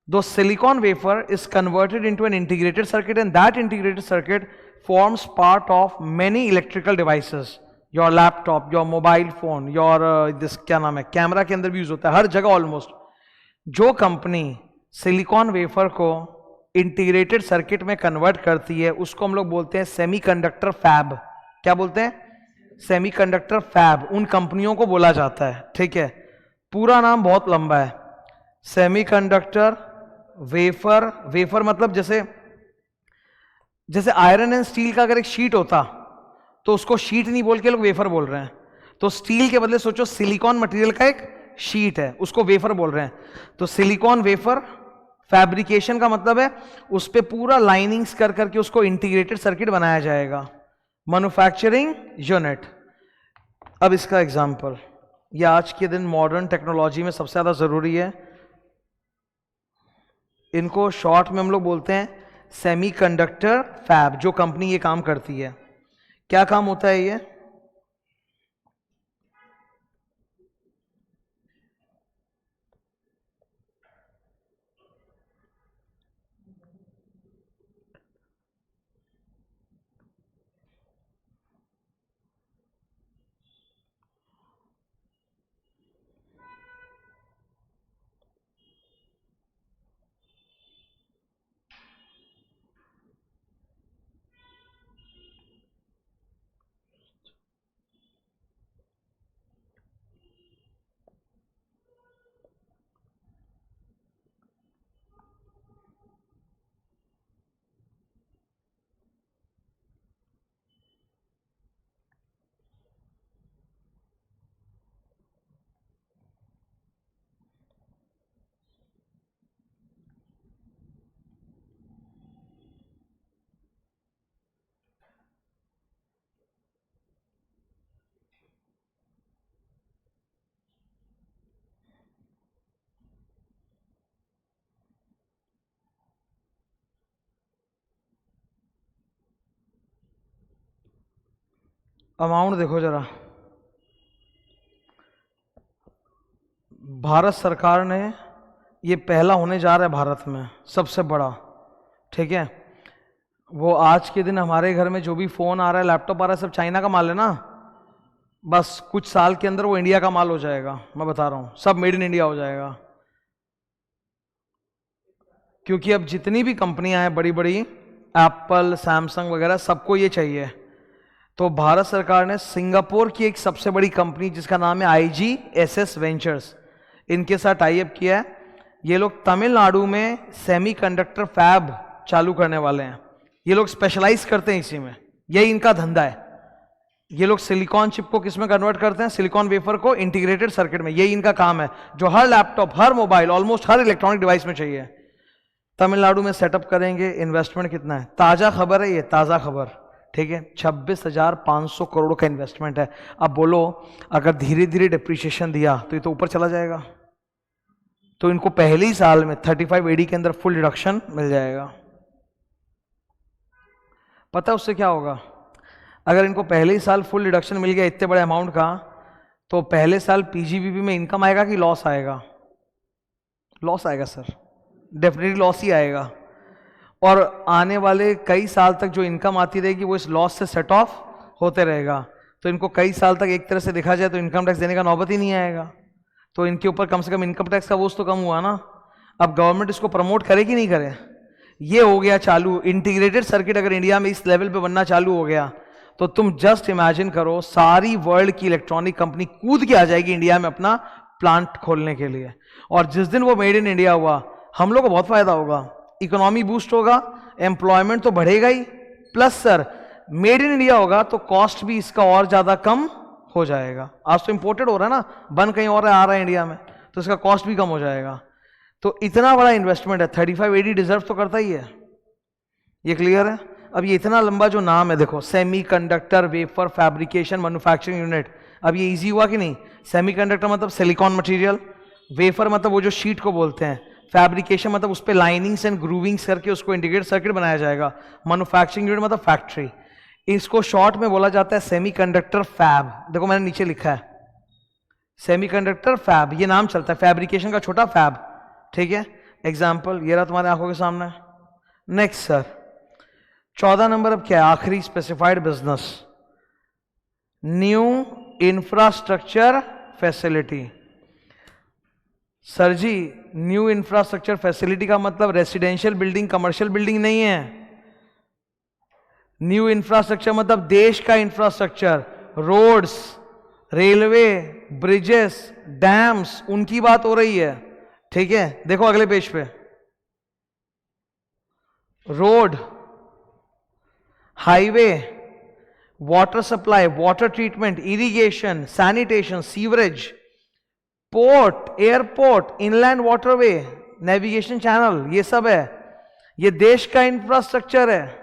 The silicon wafer is converted into an integrated circuit, and that integrated circuit forms part of many electrical devices. Your laptop, your mobile phone, your this क्या नाम है, कैमरा के अंदर भी यूज होता है, हर जगह ऑलमोस्ट। जो कंपनी सिलिकॉन वेफर को इंटीग्रेटेड सर्किट में कन्वर्ट करती है, उसको हम लोग बोलते हैं सेमीकंडक्टर फैब। क्या बोलते हैं, सेमीकंडक्टर फैब। उन कंपनियों को बोला जाता है, ठीक है। पूरा नाम बहुत लंबा है, सेमीकंडक्टर वेफर। वेफर मतलब जैसे जैसे आयरन एंड स्टील का अगर एक शीट होता तो उसको शीट नहीं बोल के लोग वेफर बोल रहे हैं, तो स्टील के बदले सोचो सिलिकॉन मटेरियल का एक शीट है, उसको वेफर बोल रहे हैं। तो सिलिकॉन वेफर। फैब्रिकेशन का मतलब है उस पर पूरा लाइनिंग्स कर करके उसको इंटीग्रेटेड सर्किट बनाया जाएगा। Manufacturing unit. अब इसका एग्जांपल, ये आज के दिन मॉडर्न टेक्नोलॉजी में सबसे ज्यादा जरूरी है, इनको शॉर्ट में हम लोग बोलते हैं सेमीकंडक्टर फैब। जो कंपनी ये काम करती है, क्या काम होता है ये? अमाउंट देखो जरा, भारत सरकार ने, ये पहला होने जा रहा है भारत में सबसे बड़ा, ठीक है। वो आज के दिन हमारे घर में जो भी फोन आ रहा है, लैपटॉप आ रहा है, सब चाइना का माल है ना। बस कुछ साल के अंदर वो इंडिया का माल हो जाएगा, मैं बता रहा हूं, सब मेड इन इंडिया हो जाएगा। क्योंकि अब जितनी भी कंपनियां हैं बड़ी बड़ी, एप्पल, सैमसंग वगैरह, सबको ये चाहिए। तो भारत सरकार ने सिंगापुर की एक सबसे बड़ी कंपनी जिसका नाम है IGSS वेंचर्स, इनके साथ टाई अप किया है। ये लोग तमिलनाडु में सेमीकंडक्टर फैब चालू करने वाले हैं। ये लोग स्पेशलाइज करते हैं इसी में, यही इनका धंधा है। ये लोग सिलिकॉन चिप को किसमें कन्वर्ट करते हैं? सिलिकॉन वेफर को इंटीग्रेटेड सर्किट में। यही इनका काम है, जो हर लैपटॉप, हर मोबाइल, ऑलमोस्ट हर इलेक्ट्रॉनिक डिवाइस में चाहिए। तमिलनाडु में सेटअप करेंगे। इन्वेस्टमेंट कितना है? ताजा खबर है ये, ताजा खबर, ठीक है। 26,500 करोड़ का इन्वेस्टमेंट है। अब बोलो, अगर धीरे धीरे डिप्रिसिएशन दिया तो ये तो ऊपर चला जाएगा। तो इनको पहले ही साल में 35 AD के अंदर फुल डिडक्शन मिल जाएगा। पता है उससे क्या होगा? अगर इनको पहले ही साल फुल डिडक्शन मिल गया इतने बड़े अमाउंट का, तो पहले साल PGBP में इनकम आएगा कि लॉस आएगा? लॉस आएगा सर, डेफिनेटली लॉस ही आएगा। और आने वाले कई साल तक जो इनकम आती रहेगी वो इस लॉस से सेट ऑफ होते रहेगा। तो इनको कई साल तक एक तरह से देखा जाए तो इनकम टैक्स देने का नौबत ही नहीं आएगा। तो इनके ऊपर कम से कम इनकम टैक्स का बोझ तो कम हुआ ना। अब गवर्नमेंट इसको प्रमोट करे कि नहीं करे? ये हो गया चालू। इंटीग्रेटेड सर्किट अगर इंडिया में इस लेवल पे बनना चालू हो गया तो तुम जस्ट इमेजिन करो, सारी वर्ल्ड की इलेक्ट्रॉनिक कंपनी कूद के आ जाएगी इंडिया में अपना प्लांट खोलने के लिए। और जिस दिन वो मेड इन इंडिया हुआ, हम लोग को बहुत फायदा होगा, इकोनॉमी बूस्ट होगा, एम्प्लॉयमेंट तो बढ़ेगा ही, plus sir made in India होगा तो कॉस्ट भी इसका और ज्यादा कम हो जाएगा। आज तो इंपोर्टेड हो रहा है ना, बन कहीं और आ रहा है इंडिया में, तो इसका कॉस्ट भी कम हो जाएगा। तो इतना बड़ा इन्वेस्टमेंट है, 35 AD डिजर्व तो करता ही है। ये क्लियर है? अब ये इतना लंबा जो नाम है देखो, semiconductor wafer fabrication manufacturing unit. अब ये इजी हुआ कि नहीं? सेमीकंडक्टर मतलब सिलिकॉन मटेरियल, वेफर मतलब वो जो शीट को बोलते हैं, फैब्रिकेशन मतलब उस पर लाइनिंग्स एंड ग्रूविंग्स करके उसको इंटीग्रेटेड सर्किट बनाया जाएगा, मैन्युफैक्चरिंग यूनिट मतलब फैक्ट्री। इसको शॉर्ट में बोला जाता है सेमीकंडक्टर फैब। देखो मैंने नीचे लिखा है सेमीकंडक्टर फैब, ये नाम चलता है, फैब्रिकेशन का छोटा फैब, ठीक है। एग्जाम्पल ये रहा तुम्हारे आंखों के सामने। नेक्स्ट सर 14 नंबर अब क्या है? आखिरी specified business, new infrastructure facility. Sir ji new infrastructure facility का मतलब रेसिडेंशियल बिल्डिंग, कमर्शियल बिल्डिंग नहीं है। न्यू इंफ्रास्ट्रक्चर मतलब देश का infrastructure, roads, railway, bridges, dams, उनकी बात हो रही है। ठीक है, देखो अगले पेज पे, road, highway, water supply, water treatment, irrigation, sanitation, sewerage, port, airport, inland waterway, navigation channel, ये सब है। ये देश का इंफ्रास्ट्रक्चर है।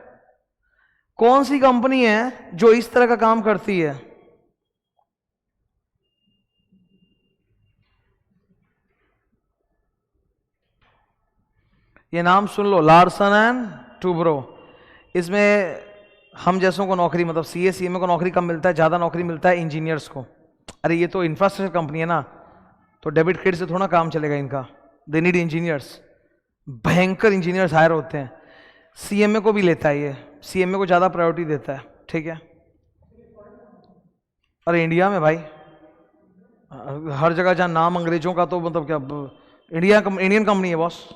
कौन सी कंपनी है जो इस तरह का काम करती है? ये नाम सुन लो, लार्सन एंड टूब्रो। इसमें हम जैसों को नौकरी, मतलब सीए सीएमए को नौकरी कम मिलता है, ज्यादा नौकरी मिलता है इंजीनियर्स को। अरे ये तो इंफ्रास्ट्रक्चर कंपनी है ना, तो डेबिट क्रेडिट से थोड़ा काम चलेगा इनका। दे नीड इंजीनियर्स, भयंकर इंजीनियर्स हायर होते हैं। सीएमए को भी लेता है ये, सीएमए को ज्यादा प्रायोरिटी देता है। ठीक है, अरे इंडिया में भाई हर जगह जहां नाम अंग्रेजों का, तो मतलब क्या, इंडियन कंपनी है boss.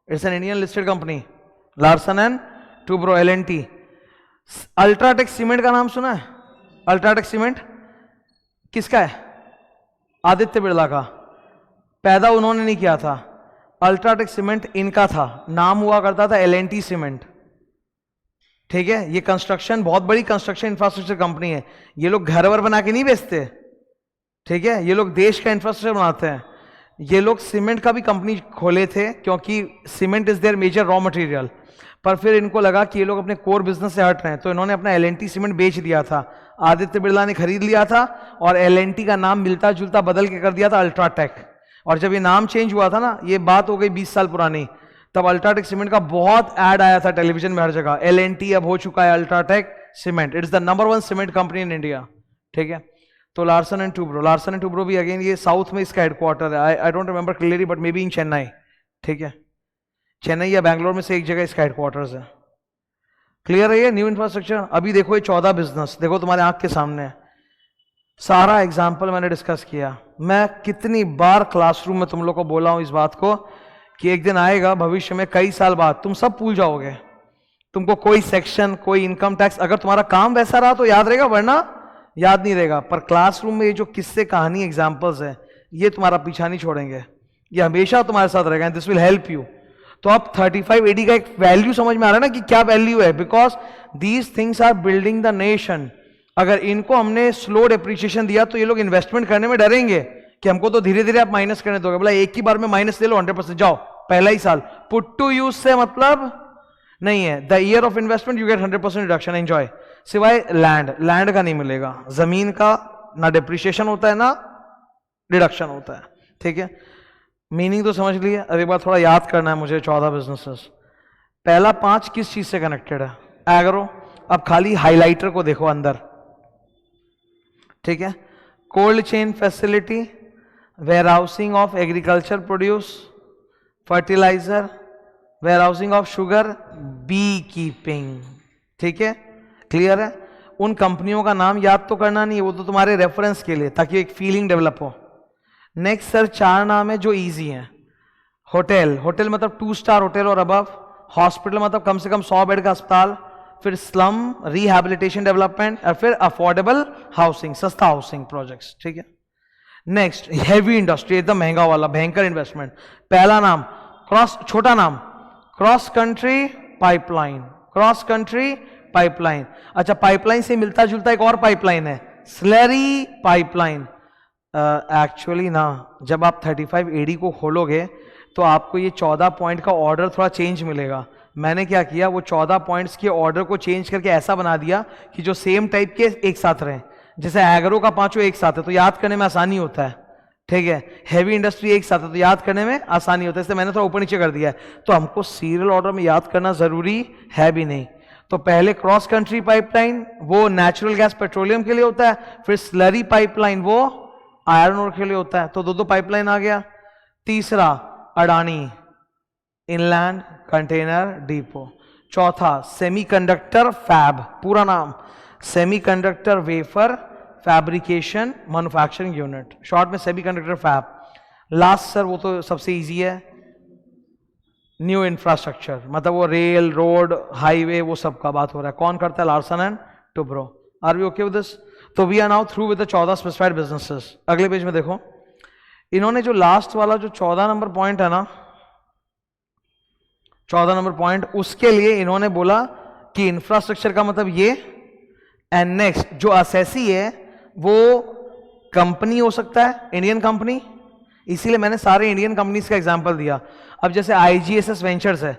It's an Indian listed company, Larsen and Toubro, L and T. UltraTech cement का नाम सुना है? अल्ट्राटेक सीमेंट किसका है? आदित्य बिरला का। पैदा उन्होंने नहीं किया था, अल्ट्राटेक सीमेंट इनका था, नाम हुआ करता था एलएनटी सीमेंट। ठीक है, ये कंस्ट्रक्शन, बहुत बड़ी कंस्ट्रक्शन इंफ्रास्ट्रक्चर कंपनी है। ये लोग घर वर बना के नहीं बेचते। ठीक है, ये लोग देश का इंफ्रास्ट्रक्चर बनाते हैं। ये लोग सीमेंट का भी कंपनी खोले थे, क्योंकि cement is their major raw material. पर फिर इनको लगा कि ये लोग अपने कोर बिजनेस से हट रहे हैं, तो इन्होंने अपना एलएनटी सीमेंट बेच दिया था। आदित्य बिरला ने खरीद लिया था और एलएनटी का नाम मिलता जुलता बदल के कर दिया था अल्ट्राटेक। और जब ये नाम चेंज हुआ था ना, ये बात हो गई 20 साल पुरानी, तब अल्ट्राटेक सीमेंट का बहुत ऐड आया था टेलीविजन में हर जगह। एलएनटी अब हो चुका है UltraTech cement. It's the number 1 cement company in India. ठीक है, तो Larsen and Toubro, Larsen and Toubro भी अगेन ये साउथ में इसका हेडक्वार्टर है। I don't remember clearly, but may be in Chennai. ठीक है, चेन्नई या बैंगलोर में से एक जगह इसका हेडक्वार्टर्स है। क्लियर है ये न्यू इंफ्रास्ट्रक्चर? अभी देखो ये 14 बिजनेस देखो तुम्हारे आंख के सामने है। सारा एग्जाम्पल मैंने डिस्कस किया। मैं कितनी बार क्लासरूम में तुम लोग को बोला हूं इस बात को कि एक दिन आएगा भविष्य में, कई साल बाद तुम सब भूल जाओगे। तुमको कोई सेक्शन, कोई इनकम टैक्स, अगर तुम्हारा काम वैसा रहा तो याद रहेगा, वरना याद नहीं रहेगा। पर क्लासरूम में ये जो किस्से, कहानी, एग्जाम्पल्स है, ये तुम्हारा पीछा नहीं छोड़ेंगे, ये हमेशा तुम्हारे साथ रहेगा। This will help you. तो अब 35 AD का एक वैल्यू समझ में आ रहा है ना कि क्या वैल्यू है, because these things are building the nation. अगर इनको हमने स्लो डेप्रिसिएशन दिया तो ये लोग इन्वेस्टमेंट करने में डरेंगे कि हमको तो धीरे धीरे आप माइनस करने दोगे। बोला एक ही बार में माइनस ले लो 100%, जाओ पहला ही साल। पुट टू यूज से मतलब नहीं है। The year of investment you get 100% reduction, enjoy. सिवाय लैंड का नहीं मिलेगा, जमीन का ना डिप्रिसिएशन होता है ना रिडक्शन होता है। ठीक है, मीनिंग तो समझ लिए। अब एक बार थोड़ा याद करना है मुझे। 14 बिजनेसेस, पहला 5 किस चीज से कनेक्टेड है? एग्रो। अब खाली हाइलाइटर को देखो अंदर। ठीक है, cold chain facility, warehousing of agriculture produce, fertiliser, warehousing of sugar, beekeeping. ठीक है, क्लियर है? उन कंपनियों का नाम याद तो करना नहीं है, वो तो तुम्हारे रेफरेंस के लिए, ताकि एक फीलिंग डेवलप हो। नेक्स्ट सर 4 नाम है जो इजी हैं। होटल, होटल मतलब 2 स्टार होटल और अबव। हॉस्पिटल मतलब कम से कम 100 बेड का अस्पताल। फिर स्लम रिहैबिलिटेशन डेवलपमेंट, और फिर अफोर्डेबल हाउसिंग, सस्ता हाउसिंग प्रोजेक्ट्स। ठीक है, नेक्स्ट हैवी इंडस्ट्री, एकदम महंगा वाला, भयंकर इन्वेस्टमेंट। पहला नाम क्रॉस, छोटा नाम cross country pipeline, cross country pipeline. अच्छा, पाइपलाइन से मिलता जुलता एक और पाइपलाइन है, स्लरी पाइपलाइन। एक्चुअली ना, जब आप 35 AD को खोलोगे तो आपको ये 14 पॉइंट का ऑर्डर थोड़ा चेंज मिलेगा। मैंने क्या किया, वो 14 पॉइंट्स के ऑर्डर को चेंज करके ऐसा बना दिया कि जो सेम टाइप के एक साथ रहें। जैसे एग्रो का 5 एक साथ है तो याद करने में आसानी होता है। ठीक है, हैवी इंडस्ट्री एक साथ है तो याद करने में आसानी होता है, इसलिए मैंने थोड़ा ऊपर नीचे कर दिया है। तो हमको सीरियल ऑर्डर में याद करना जरूरी है भी नहीं। तो पहले क्रॉस कंट्री पाइपलाइन, वो नेचुरल गैस पेट्रोलियम के लिए होता है। फिर स्लरी पाइपलाइन, वो आयरन ओर के लिए होता है। तो 2 पाइपलाइन आ गया। तीसरा अडानी, इनलैंड कंटेनर डिपो। चौथा सेमीकंडक्टर फैब, पूरा नाम semiconductor wafer fabrication manufacturing unit, short में सेमीकंडक्टर फैब। लास्ट सर वो तो सबसे इजी है, न्यू इंफ्रास्ट्रक्चर, मतलब वो रेल, रोड, हाईवे, वो सब का बात हो रहा है। कौन करता है? Larsen and Toubro. Are we okay with this? तो we are now through with the 14 specified businesses. अगले पेज में देखो, इन्होंने जो लास्ट वाला जो 14 नंबर पॉइंट है ना, 14 नंबर पॉइंट, उसके लिए इन्होंने बोला कि इंफ्रास्ट्रक्चर का मतलब ये, एंड नेक्स्ट जो असेसी है वो कंपनी हो सकता है, इंडियन कंपनी, इसीलिए मैंने सारे इंडियन कंपनीज का एग्जांपल दिया। अब जैसे आईजीएसएस वेंचर्स है,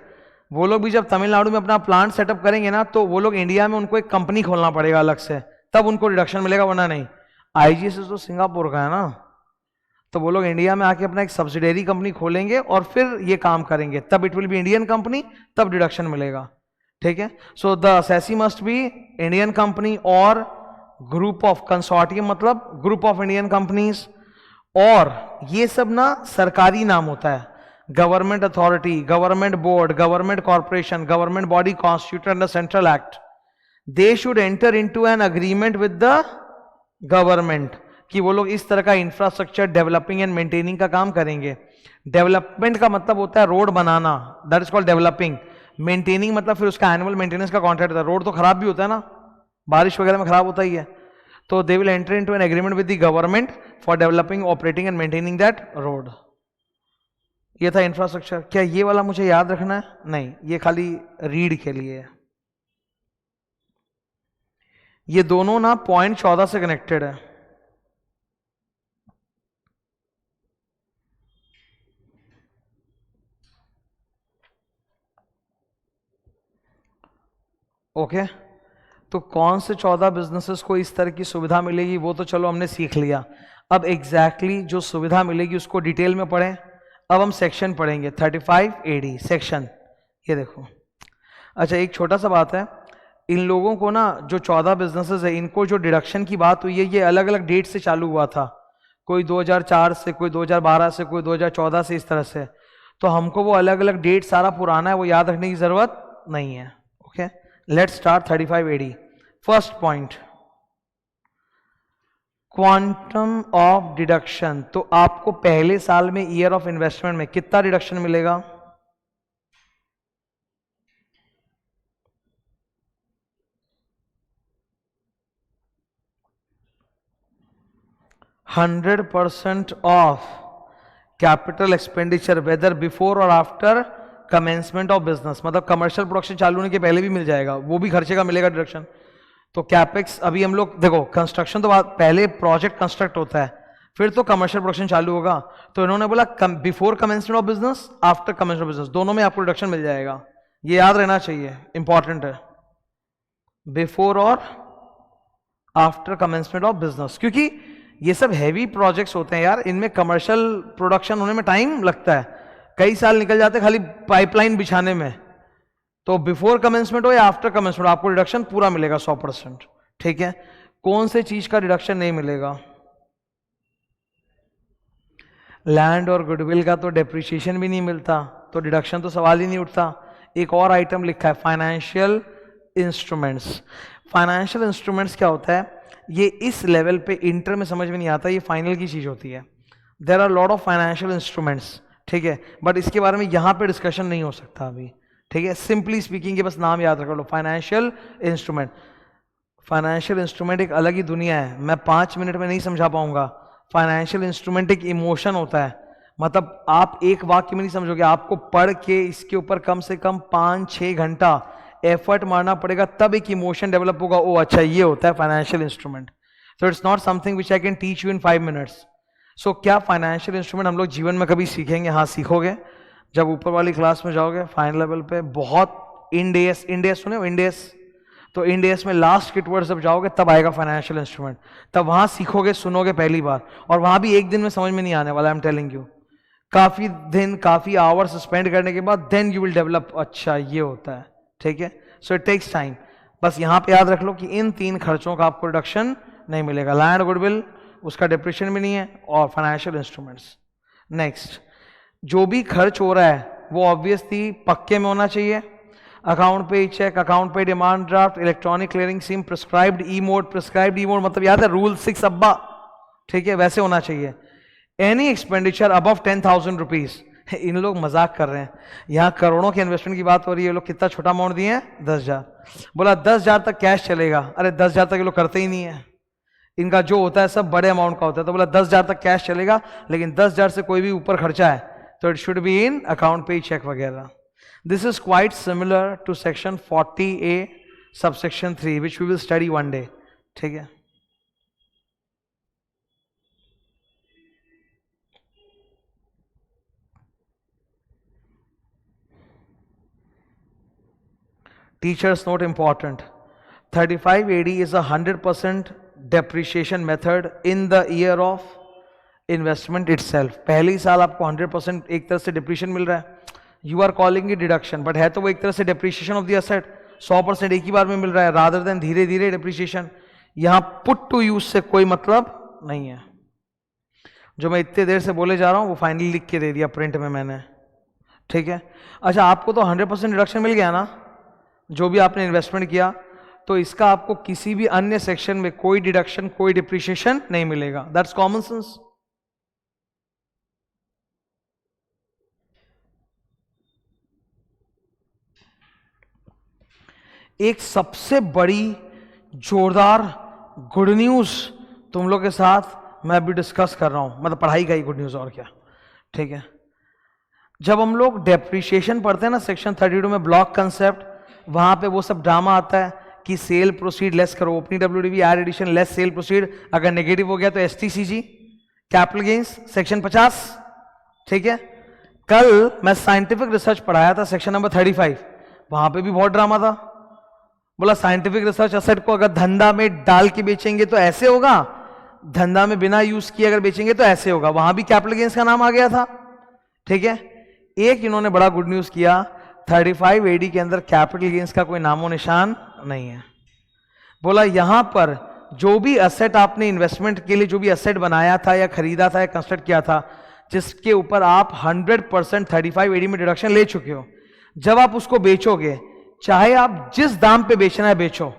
वो लोग भी जब तमिलनाडु में अपना प्लांट सेटअप करेंगे ना, तो वो लोग इंडिया में उनको एक कंपनी खोलना पड़ेगा अलग से, तब उनको रिडक्शन मिलेगा, वरना नहीं। आईजीएसएस तो सिंगापुर का है ना, तो वो लोग इंडिया में आके अपना एक सब्सिडरी कंपनी खोलेंगे और फिर ये काम करेंगे, तब it will be Indian company, तब डिडक्शन मिलेगा। ठीक है, so the assessee must be Indian company और ग्रुप ऑफ कंसोर्टियम, मतलब ग्रुप ऑफ इंडियन कंपनीज, और ये सब ना सरकारी नाम होता है, government authority, government board, government corporation, government body constituted under central act, they should enter into an agreement with the government कि वो लोग इस तरह का इंफ्रास्ट्रक्चर डेवलपिंग एंड मेंटेनिंग का काम करेंगे। डेवलपमेंट का मतलब होता है road banana, that is called developing. Maintaining मतलब फिर उसका एनुअल मेंटेनेंस का कॉन्ट्रैक्ट होता है। रोड तो खराब भी होता है ना, बारिश वगैरह में खराब होता ही है, तो they will enter into an agreement with the government for developing, operating and maintaining that road. ये था इंफ्रास्ट्रक्चर। क्या ये वाला मुझे याद रखना है? नहीं, ये खाली रीड के लिए है। ये दोनों ना पॉइंट 14 से कनेक्टेड है। ओके, तो कौन से 14 बिजनेसेस को इस तरह की सुविधा मिलेगी वो तो चलो हमने सीख लिया। अब एग्जैक्टली जो सुविधा मिलेगी उसको डिटेल में पढ़ें। अब हम सेक्शन पढ़ेंगे 35AD सेक्शन। ये देखो, अच्छा एक छोटा सा बात है, इन लोगों को ना जो 14 बिजनेसेस है, इनको जो डिडक्शन की बात हुई है ये अलग अलग डेट से चालू हुआ था, कोई 2004 से, कोई 2012 से, कोई 2014 से, इस तरह से। तो हमको वो अलग अलग डेट सारा पुराना है वो याद रखने की जरूरत नहीं है। Okay, let's start 35AD। First point, quantum of deduction. तो आपको पहले साल में ईयर ऑफ इन्वेस्टमेंट में कितना डिडक्शन मिलेगा? %100% of capital expenditure whether before और आफ्टर कमेंसमेंट ऑफ बिजनेस, मतलब कमर्शियल प्रोडक्शन चालू होने के पहले भी मिल जाएगा, वो भी खर्चे का मिलेगा डिडक्शन। तो कैपेक्स अभी हम लोग देखो, कंस्ट्रक्शन तो पहले प्रोजेक्ट कंस्ट्रक्ट होता है, फिर तो कमर्शियल प्रोडक्शन चालू होगा। तो इन्होंने बोला before commencement of business, after commencement of business, दोनों में आपको डिडक्शन मिल जाएगा। ये याद रहना चाहिए, इंपॉर्टेंट है, बिफोर और आफ्टर कमेंसमेंट ऑफ बिजनेस, क्योंकि ये सब हैवी प्रोजेक्ट्स होते हैं यार, इनमें कमर्शियल प्रोडक्शन होने में टाइम लगता है, कई साल निकल जाते हैं खाली पाइपलाइन बिछाने में। तो बिफोर कमेंसमेंट हो या आफ्टर कमेंसमेंट आपको रिडक्शन पूरा मिलेगा 100%। ठीक है, कौन से चीज का रिडक्शन नहीं मिलेगा? लैंड और गुडविल का तो डेप्रिसिएशन भी नहीं मिलता, तो डिडक्शन तो सवाल ही नहीं उठता। एक और आइटम लिखा है फाइनेंशियल इंस्ट्रूमेंट्स। फाइनेंशियल इंस्ट्रूमेंट्स क्या होता है? ये इस लेवल पे इंटर में समझ में नहीं आता, ये फाइनल की चीज होती है। There are lot of financial instruments, ठीक है, बट इसके बारे में यहां पे डिस्कशन नहीं हो सकता अभी। ठीक है, सिंपली स्पीकिंग ये बस नाम याद रख लो, फाइनेंशियल इंस्ट्रूमेंट। फाइनेंशियल इंस्ट्रूमेंट एक अलग ही दुनिया है, मैं 5 मिनट में नहीं समझा पाऊंगा। फाइनेंशियल इंस्ट्रूमेंट एक इमोशन होता है, मतलब आप एक वाक्य में नहीं समझोगे, आपको पढ़ के इसके ऊपर कम से कम 5-6 घंटा एफर्ट मारना पड़ेगा, तब एक इमोशन डेवलप होगा, ओ अच्छा ये होता है financial instrument. So it's not something which I can teach you in 5 minutes. So क्या फाइनेंशियल इंस्ट्रूमेंट हम लोग जीवन में कभी सीखेंगे? हाँ सीखोगे, जब ऊपर वाली क्लास में जाओगे फाइनल लेवल पे। बहुत इंडेस, इंडेस सुने हो? इंडेस, तो इंडेस में लास्ट किट वर्ड जब जाओगे तब आएगा फाइनेंशियल इंस्ट्रूमेंट, तब वहां सीखोगे, सुनोगे पहली बार, और वहां भी एक दिन में समझ में नहीं आने वाला, आई एम टेलिंग यू। काफी दिन, काफी आवर्स स्पेंड करने के बाद देन यू विल डेवलप, अच्छा ये होता है। ठीक है, सो इट टेक्स टाइम। बस यहां पे याद रख लो कि इन 3 खर्चों का आपको रिडक्शन नहीं मिलेगा, लैंड गुडविल, उसका डिप्रेशन भी नहीं है, और फाइनेंशियल इंस्ट्रूमेंट्स। नेक्स्ट, जो भी खर्च हो रहा है वो ऑब्वियसली पक्के में होना चाहिए। अकाउंट पे चेक, अकाउंट पे demand draft, electronic clearing SIM, prescribed ई मोड। प्रिस्क्राइब्ड ई मोड मतलब याद है रूल 6 अब्बा, ठीक है, वैसे होना चाहिए। एनी एक्सपेंडिचर अबव 10,000 रुपीज, इन लोग मजाक कर रहे हैं, यहाँ करोड़ों के इन्वेस्टमेंट की बात हो रही है, ये लोग कितना छोटा अमाउंट दिए हैं? 10,000। बोला 10,000 तक कैश चलेगा, अरे 10,000 तक ये लोग करते ही नहीं है, इनका जो होता है सब बड़े अमाउंट का होता है। तो बोला 10,000 तक कैश चलेगा, लेकिन 10,000 से कोई भी ऊपर खर्चा है तो it should be in account payee cheque वगैरह। This is quite similar to section 40A subsection 3 which we will study one day. ठीक है, teachers note important, 35AD is a 100% depreciation method in the year of investment itself। पहले ही साल आपको 100% एक तरह से depreciation मिल रहा है, you are calling it deduction, but है तो वो एक तरह से depreciation of the asset, 100% एक ही बार में मिल रहा है rather than धीरे धीरे depreciation। यहाँ put to use से कोई मतलब नहीं है। जो मैं इतने देर से बोले जा रहा हूँ वो फाइनली लिख के दे दिया प्रिंट में मैंने। ठीक है, अच्छा आपको तो 100% डिडक्शन मिल गया ना जो भी आपने इन्वेस्टमेंट किया, तो इसका आपको किसी भी अन्य सेक्शन में कोई डिडक्शन कोई डिप्रिशिएशन नहीं मिलेगा। That's common sense. एक सबसे बड़ी जोरदार गुड न्यूज तुम लोग के साथ मैं अभी डिस्कस कर रहा हूं, मतलब पढ़ाई का ही गुड न्यूज और क्या। ठीक है, जब हम लोग डेप्रिशिएशन पढ़ते हैं ना सेक्शन 32 में ब्लॉक कंसेप्ट, वहां पे वो सब ड्रामा आता है कि सेल प्रोसीड लेस करो, opening WDV or addition less sale proceed, अगर नेगेटिव हो गया तो एसटीसीजी कैपिटल गेन्स सेक्शन 50। ठीक है, कल मैं साइंटिफिक रिसर्च पढ़ाया था सेक्शन नंबर 35, वहां पे भी बहुत ड्रामा था। बोला साइंटिफिक रिसर्च एसेट को अगर धंधा में डाल के बेचेंगे तो ऐसे होगा, धंधा में बिना यूज किए अगर बेचेंगे तो ऐसे होगा, वहां भी कैपिटल गेन्स का नाम आ गया था। ठीक है, एक इन्होंने बड़ा गुड न्यूज किया, 35AD के अंदर कैपिटल गेन्स का कोई नामो निशान नहीं है। बोला यहां पर जो भी एसेट आपने इन्वेस्टमेंट के लिए जो भी एसेट बनाया था या खरीदा था या कंस्ट्रक्ट किया था, जिसके ऊपर आप 100% 35AD में डिडक्शन ले चुके हो, जब आप उसको बेचोगे, चाहे आप जिस दाम पे बेचना है बेचो,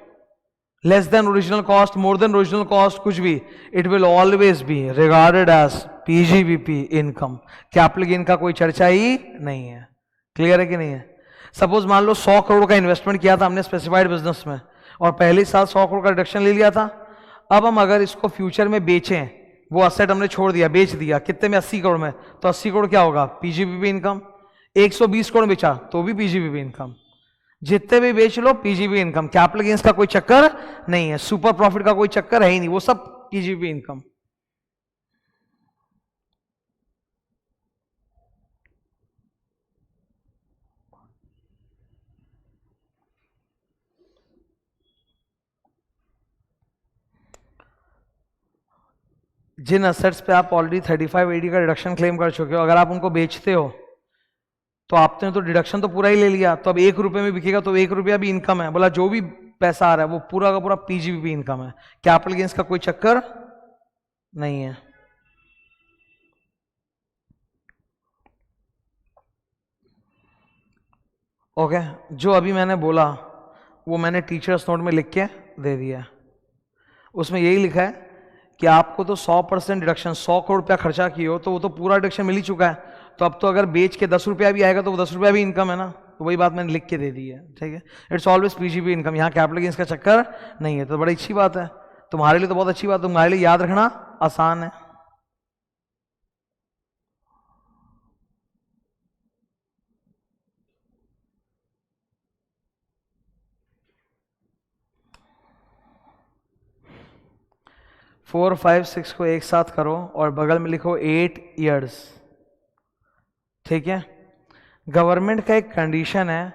less than original cost, more than original cost, कुछ भी, it will always be regarded as PGBP income. Capital gain का कोई चर्चा ही नहीं है। क्लियर है कि नहीं है? सपोज मान लो 100 करोड़ का इन्वेस्टमेंट किया था हमने स्पेसिफाइड बिजनेस में और पहले साल 100 करोड़ का रिडक्शन ले लिया था। अब हम अगर इसको फ्यूचर में बेचें, वो असेट हमने छोड़ दिया, बेच दिया, कितने में? 80 करोड़ में, तो 80 करोड़ क्या होगा? PGBP income. 120 करोड़ बेचा तो भी पीजीबीपी इनकम। जितने भी बेच लो पीजीबीपी इनकम। कैपिटल गेन्स का कोई चक्कर नहीं है, सुपर प्रॉफिट का कोई चक्कर है ही नहीं, वो सब पीजीबीपी इनकम। जिन असेट्स पे आप ऑलरेडी 35AD का डिडक्शन क्लेम कर चुके हो, अगर आप उनको बेचते हो तो आपने तो डिडक्शन तो पूरा ही ले लिया, तो अब 1 रुपए में बिकेगा तो 1 रुपया भी इनकम है। बोला जो भी पैसा आ रहा है वो पूरा का पूरा पीजीबीपी इनकम है, कैपिटल गेन्स का कोई चक्कर नहीं है। ओके, जो अभी मैंने बोला वो मैंने टीचर्स नोट में लिख के दे दिया। उसमें यही लिखा है कि आपको तो 100% डिडक्शन, 100 करोड़ रुपया खर्चा किए हो तो वो तो पूरा डिडक्शन मिल ही चुका है, तो अब तो अगर बेच के 10 रुपया भी आएगा तो वो 10 रुपया भी इनकम है ना, तो वही बात मैंने लिख के दे दी है। ठीक है, इट्स ऑलवेज पीजीबीपी इनकम, यहाँ कैपिटल गेन्स का चक्कर नहीं है, तो बड़ी अच्छी बात है तुम्हारे लिए, तो बहुत अच्छी बात, तुम्हारे लिए याद रखना आसान है। फोर 5 6 को एक साथ करो और बगल में लिखो 8 ईयर्स। ठीक है, गवर्नमेंट का एक कंडीशन है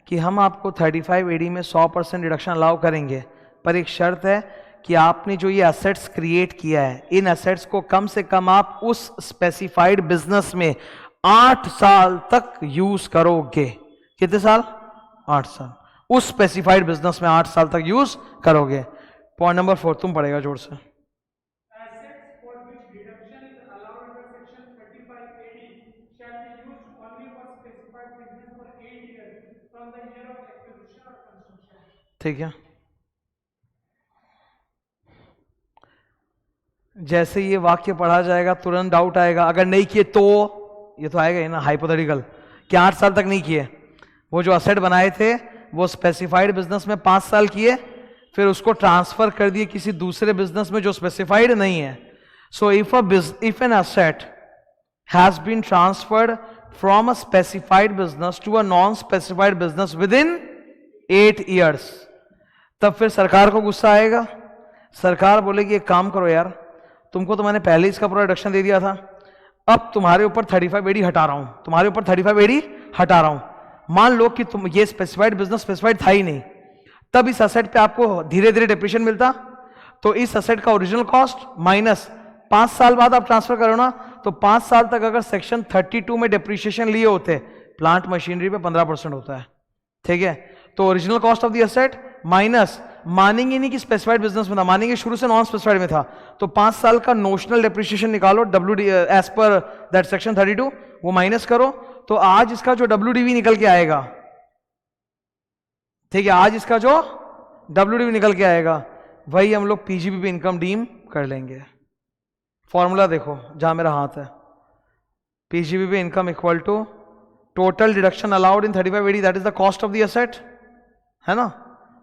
कि हम आपको 35AD में 100% डिडक्शन अलाउ करेंगे, पर एक शर्त है कि आपने जो ये एसेट्स क्रिएट किया है, इन एसेट्स को कम से कम आप उस स्पेसिफाइड बिजनेस में 8 साल तक यूज करोगे। कितने साल? 8 साल। उस स्पेसिफाइड बिजनेस में 8 साल तक यूज करोगे। पॉइंट नंबर 4 तुम पढ़ेगा जोर से। ठीक है, जैसे ये वाक्य पढ़ा जाएगा तुरंत डाउट आएगा, अगर नहीं किए तो, ये तो आएगा ही ना हाइपोथेटिकल, कि 8 साल तक नहीं किए, वो जो असेट बनाए थे वो स्पेसिफाइड बिजनेस में 5 साल किए, फिर उसको ट्रांसफर कर दिए किसी दूसरे बिजनेस में जो स्पेसिफाइड नहीं है. So if an asset has been transferred from a specified business to a non specified business within 8 years, तब फिर सरकार को गुस्सा आएगा. सरकार बोलेगी एक काम करो यार, तुमको तो मैंने पहले इसका पूरा रिडक्शन दे दिया था, अब तुम्हारे ऊपर 35AD हटा रहा हूं, तुम्हारे ऊपर 35AD हटा रहा हूं. मान लो कि तुम ये स्पेसिफाइड बिजनेस स्पेसिफाइड था ही नहीं, तब इस असेट पे आपको धीरे धीरे डिप्रीशिएशन मिलता. तो इस असेट का ओरिजिनल कॉस्ट माइनस 5 साल बाद आप ट्रांसफर करो ना, तो 5 साल तक अगर सेक्शन 32 में डिप्रीशिएशन लिए होते, प्लांट मशीनरी पे 15% होता है. ठीक है, तो original cost of the asset minus, मानेंगे नहीं कि स्पेसिफाइड बिजनेस में था, मानेंगे शुरू से नॉन स्पेसिफाइड में था, तो 5 साल का नोशनल डिप्रीशिएशन निकालो WD as per that section 32, वो माइनस करो, तो आज इसका जो WDV निकल के आएगा, ठीक है, आज इसका जो WDV निकल के आएगा वही हम लोग PGBP इनकम डीम कर लेंगे. फॉर्मूला देखो जहां मेरा हाथ है, PGBP income equal to total deduction allowed in 35AD, that is the cost of the asset, है ना,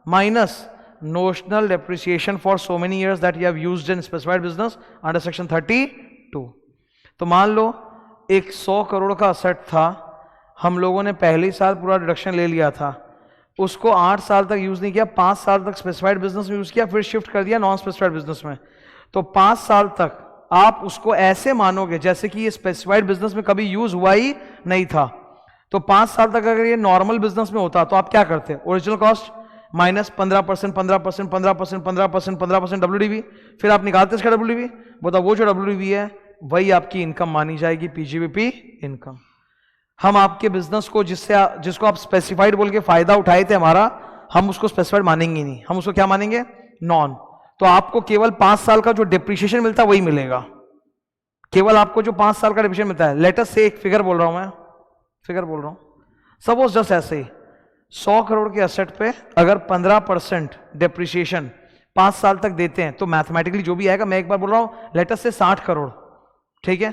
minus notional depreciation for so many years that you have used in specified business under section 32. तो मान लो एक 100 करोड़ का asset था, हम लोगों ने पहले साल पूरा डिडक्शन ले लिया था, उसको 8 साल तक यूज नहीं किया, 5 साल तक स्पेसिफाइड बिजनेस में यूज किया, फिर शिफ्ट कर दिया नॉन स्पेसिफाइड बिजनेस में. तो 5 साल तक आप उसको ऐसे मानोगे जैसे कि ये स्पेसिफाइड बिजनेस में कभी यूज हुआ ही नहीं था. तो 5 साल तक अगर ये नॉर्मल बिजनेस में होता तो आप क्या करते, ओरिजिनल कॉस्ट माइनस 15%, 15%, 15%, 15%, 15% WDV, फिर आप निकालते इसका WDV, बताओ वो जो WDV है वही आपकी इनकम मानी जाएगी, PGBP इनकम. हम आपके बिजनेस को जिसको आप स्पेसिफाइड बोल के फायदा उठाए थे हमारा, हम उसको स्पेसिफाइड मानेंगे नहीं, हम उसको क्या मानेंगे, नॉन. तो आपको केवल 5 साल का जो डिप्रीशिएशन मिलता है वही मिलेगा, केवल आपको जो 5 साल का डिप्रीशिएशन मिलता है. लेट अस से एक फिगर बोल रहा हूं मैं, फिगर बोल रहा हूं, सपोज जस्ट ऐसे ही 100 करोड़ के एसेट पे अगर 15% डिप्रीशिएशन 5 साल तक देते हैं, तो मैथमेटिकली जो भी आएगा, मैं एक बार बोल रहा हूं लेट अस से 60 करोड़, ठीक है,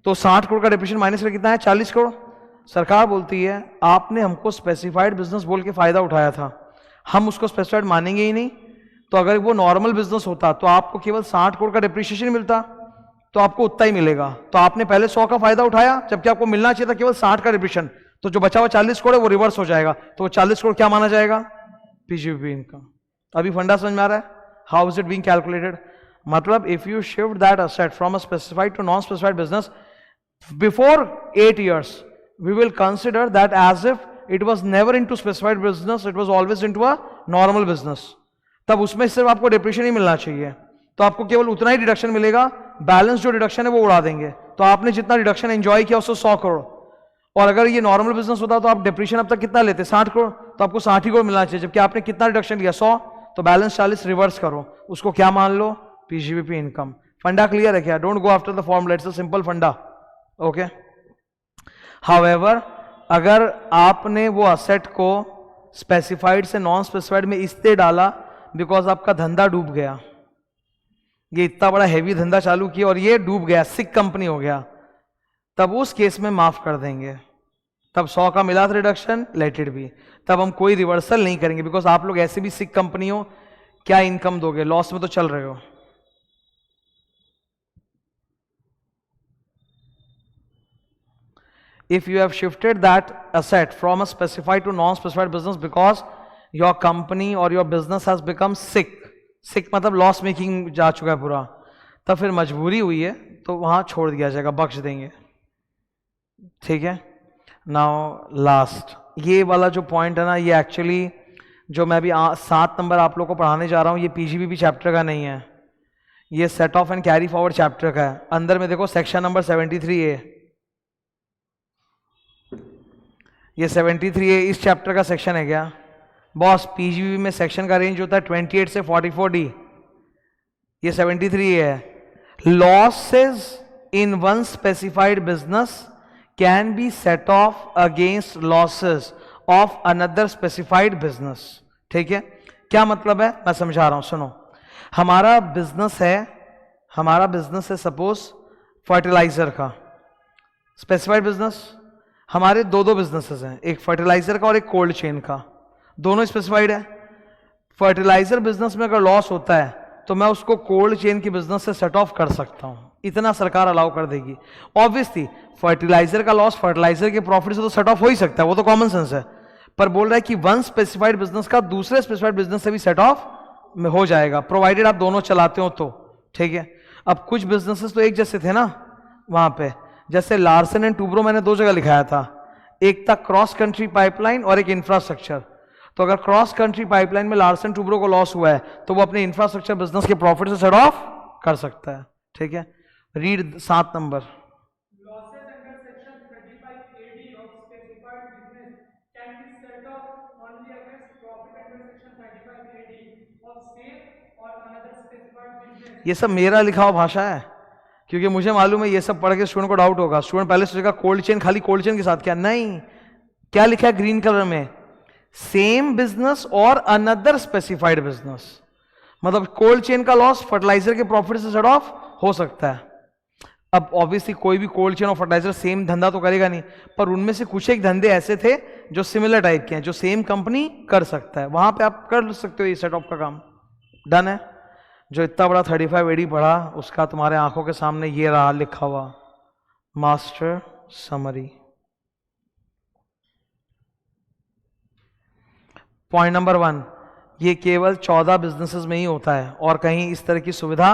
तो 60 करोड़ का डिप्रीशिएशन माइनस कर कितना है, 40 करोड़. सरकार बोलती है आपने हमको स्पेसिफाइड बिजनेस बोल के फायदा उठाया था, हम उसको स्पेसिफाइड मानेंगे ही नहीं. तो अगर वो नॉर्मल बिजनेस होता तो आपको केवल 60 करोड़ का डिप्रीशिएशन मिलता, तो आपको उतना ही मिलेगा. तो आपने पहले 100 का फायदा उठाया, जबकि आपको मिलना चाहिए था केवल 60 का डिप्रीशिएशन, तो जो बचा हुआ 40 करोड़ है वो रिवर्स हो जाएगा, तो वो 40 करोड़ क्या माना जाएगा, PGBP इनकम. अभी फंडा समझ में आ रहा है, how is it being calculated. मतलब if you shift that asset from a specified to non specified business before 8 years, we will consider that as if it was never into specified business, it was always into a normal business. तब उसमें सिर्फ आपको depreciation ही मिलना चाहिए, तो आपको केवल उतना ही डिडक्शन मिलेगा, बैलेंस जो डिडक्शन है वो उड़ा देंगे. तो आपने जितना डिडक्शन एंजॉय किया उससे 100 करोड़, और अगर ये नॉर्मल बिजनेस होता तो आप डिप्रीशिएशन अब तक कितना लेते, 60 करोड़, तो आपको 60 ही करोड़ मिलना चाहिए, जबकि आपने कितना डिडक्शन लिया, 100, तो बैलेंस 40 रिवर्स करो, उसको क्या मान लो, PGBP इनकम. फंडा क्लियर है क्या, don't go after the formula, it's a simple फंडा. ओके. हाउएवर अगर आपने वो असेट को स्पेसिफाइड से नॉन स्पेसिफाइड में इसलिए डाला बिकॉज आपका धंधा डूब गया, ये इतना बड़ा हैवी धंधा चालू किया और ये डूब गया, सिक कंपनी हो गया, तब उस केस में माफ कर देंगे. तब 100 का मिला था रिडक्शन, लेट इट बी, तब हम कोई रिवर्सल नहीं करेंगे, बिकॉज आप लोग ऐसे भी सिक कंपनी हो, क्या इनकम दोगे, लॉस में तो चल रहे हो. If you have shifted that asset from a specified to non-specified business because your company or your business has become sick मतलब लॉस मेकिंग जा चुका है पूरा, तब फिर मजबूरी हुई है तो वहां छोड़ दिया जाएगा, बख्श देंगे. ठीक है. नाउ लास्ट ये वाला जो पॉइंट है ना, ये एक्चुअली जो मैं अभी 7 नंबर आप लोग को पढ़ाने जा रहा हूं, ये PGBP चैप्टर का नहीं है, ये set of and carry forward chapter का है. अंदर में देखो सेक्शन नंबर 73A, ये 73A इस चैप्टर का सेक्शन है क्या बॉस. PGBP में सेक्शन का रेंज होता है 28 से 44D, ये 73A है. Losses in one specified business can be set of against losses of another specified business. ठीक है, क्या मतलब है मैं समझा रहा हूं, सुनो. हमारा बिजनेस है सपोज फर्टिलाइजर का, स्पेसिफाइड बिजनेस. हमारे दो बिजनेसेस हैं, एक फर्टिलाइजर का और एक कोल्ड चेन का, दोनों स्पेसिफाइड है. फर्टिलाइजर बिजनेस में अगर लॉस होता है तो मैं उसको कोल्ड चेन की बिजनेस से सेट ऑफ कर सकता हूं, इतना सरकार अलाउ कर देगी। ऑब्वियसली फर्टिलाइजर का लॉस फर्टिलाइजर के प्रॉफिट से तो सेट ऑफ हो ही सकता है, वो तो कॉमन सेंस है, पर बोल रहा है कि वन स्पेसिफाइड बिजनेस का दूसरे स्पेसिफाइड बिजनेस से भी सेट ऑफ में हो जाएगा, प्रोवाइडेड आप दोनों चलाते हो तो। ठीक है, अब कुछ बिजनेसेस तो एक जैसे थे ना वहां पे, जैसे लार्सन एंड टूब्रो मैंने दो जगह लिखाया था, एक था क्रॉस कंट्री पाइपलाइन और एक इंफ्रास्ट्रक्चर। तो अगर क्रॉस कंट्री पाइपलाइन में लार्सन टूब्रो को लॉस हुआ है तो वो अपने इंफ्रास्ट्रक्चर बिजनेस के प्रॉफिट से सेट ऑफ कर सकता है। ठीक है, read 7 number. Losses under section 35AD of specified business can be set off only against profit under section 35AD of same or another specified business. ये सब मेरा लिखा हुआ भाषा है, क्योंकि मुझे मालूम है ये सब पढ़ के स्टूडेंट को डाउट होगा। स्टूडेंट पहले सोचेगा कोल्ड चेन, खाली कोल्ड चेन के साथ क्या, नहीं, क्या लिखा है ग्रीन कलर में, सेम बिजनेस और अनदर स्पेसिफाइड बिजनेस। मतलब कोल्ड चेन का लॉस फर्टिलाइजर के प्रॉफिट से सेट ऑफ हो सकता है। अब ऑब्वियसली कोई भी कोल्ड चेन और फर्टिलाइजर सेम धंधा तो करेगा नहीं, पर उनमें से कुछ एक धंधे ऐसे थे जो सिमिलर टाइप के हैं, जो सेम कंपनी कर सकता है, वहां पे आप कर सकते हो ये सेट ऑफ का काम। डन है। जो इतना बड़ा 35AD पढ़ा उसका तुम्हारे आंखों के सामने ये रहा लिखा हुआ मास्टर समरी। पॉइंट नंबर 1, ये केवल 14 बिजनेसेस में ही होता है और कहीं इस तरह की सुविधा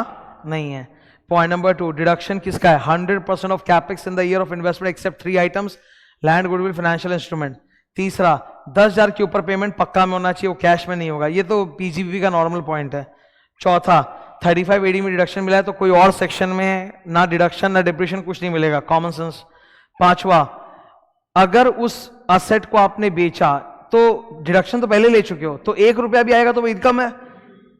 नहीं है। पॉइंट नंबर 2, डिडक्शन किसका है, 100% of capex in the year of investment except 3 items, land, goodwill, financial instrument. तीसरा, 10,000 के ऊपर पेमेंट पक्का में होना चाहिए, वो कैश में नहीं होगा, ये तो पीजीबीपी का नॉर्मल पॉइंट है। चौथा, 35AD में डिडक्शन मिला है तो कोई और सेक्शन में ना डिडक्शन ना डिप्रेशन कुछ नहीं मिलेगा, कॉमन सेंस। पांचवा, अगर उस असेट को आपने बेचा तो डिडक्शन तो पहले ले चुके हो, तो 1 रुपया भी आएगा तो वो इनकम है,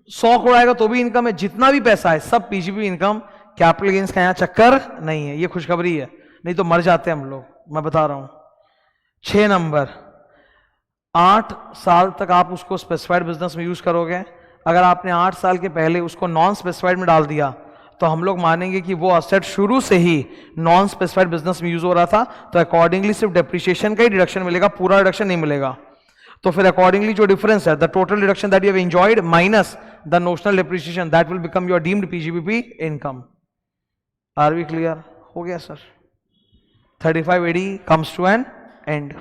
100 करोड़ आएगा तो भी इनकम है, जितना भी पैसा है सब पीजीबी इनकम। कैपिटल गेन्स का यहां चक्कर नहीं है, ये खुशखबरी है, नहीं तो मर जाते हम लोग, मैं बता रहा हूं। 6 नंबर, 8 साल तक आप उसको स्पेसिफाइड बिजनेस में यूज करोगे। अगर आपने 8 साल के पहले उसको नॉन स्पेसिफाइड में डाल दिया तो हम लोग मानेंगे कि वो असेट शुरू से ही नॉन स्पेसिफाइड बिजनेस में यूज हो रहा था, तो अकॉर्डिंगली सिर्फ डेप्रिसिएशन का ही डिडक्शन मिलेगा, पूरा डिडक्शन नहीं मिलेगा। तो फिर अकॉर्डिंगली जो डिफरेंस है, the total deduction that you have enjoyed minus the notional depreciation, that will become your deemed PGBP income. Are we clear? हो गया sir? 35AD comes to an and.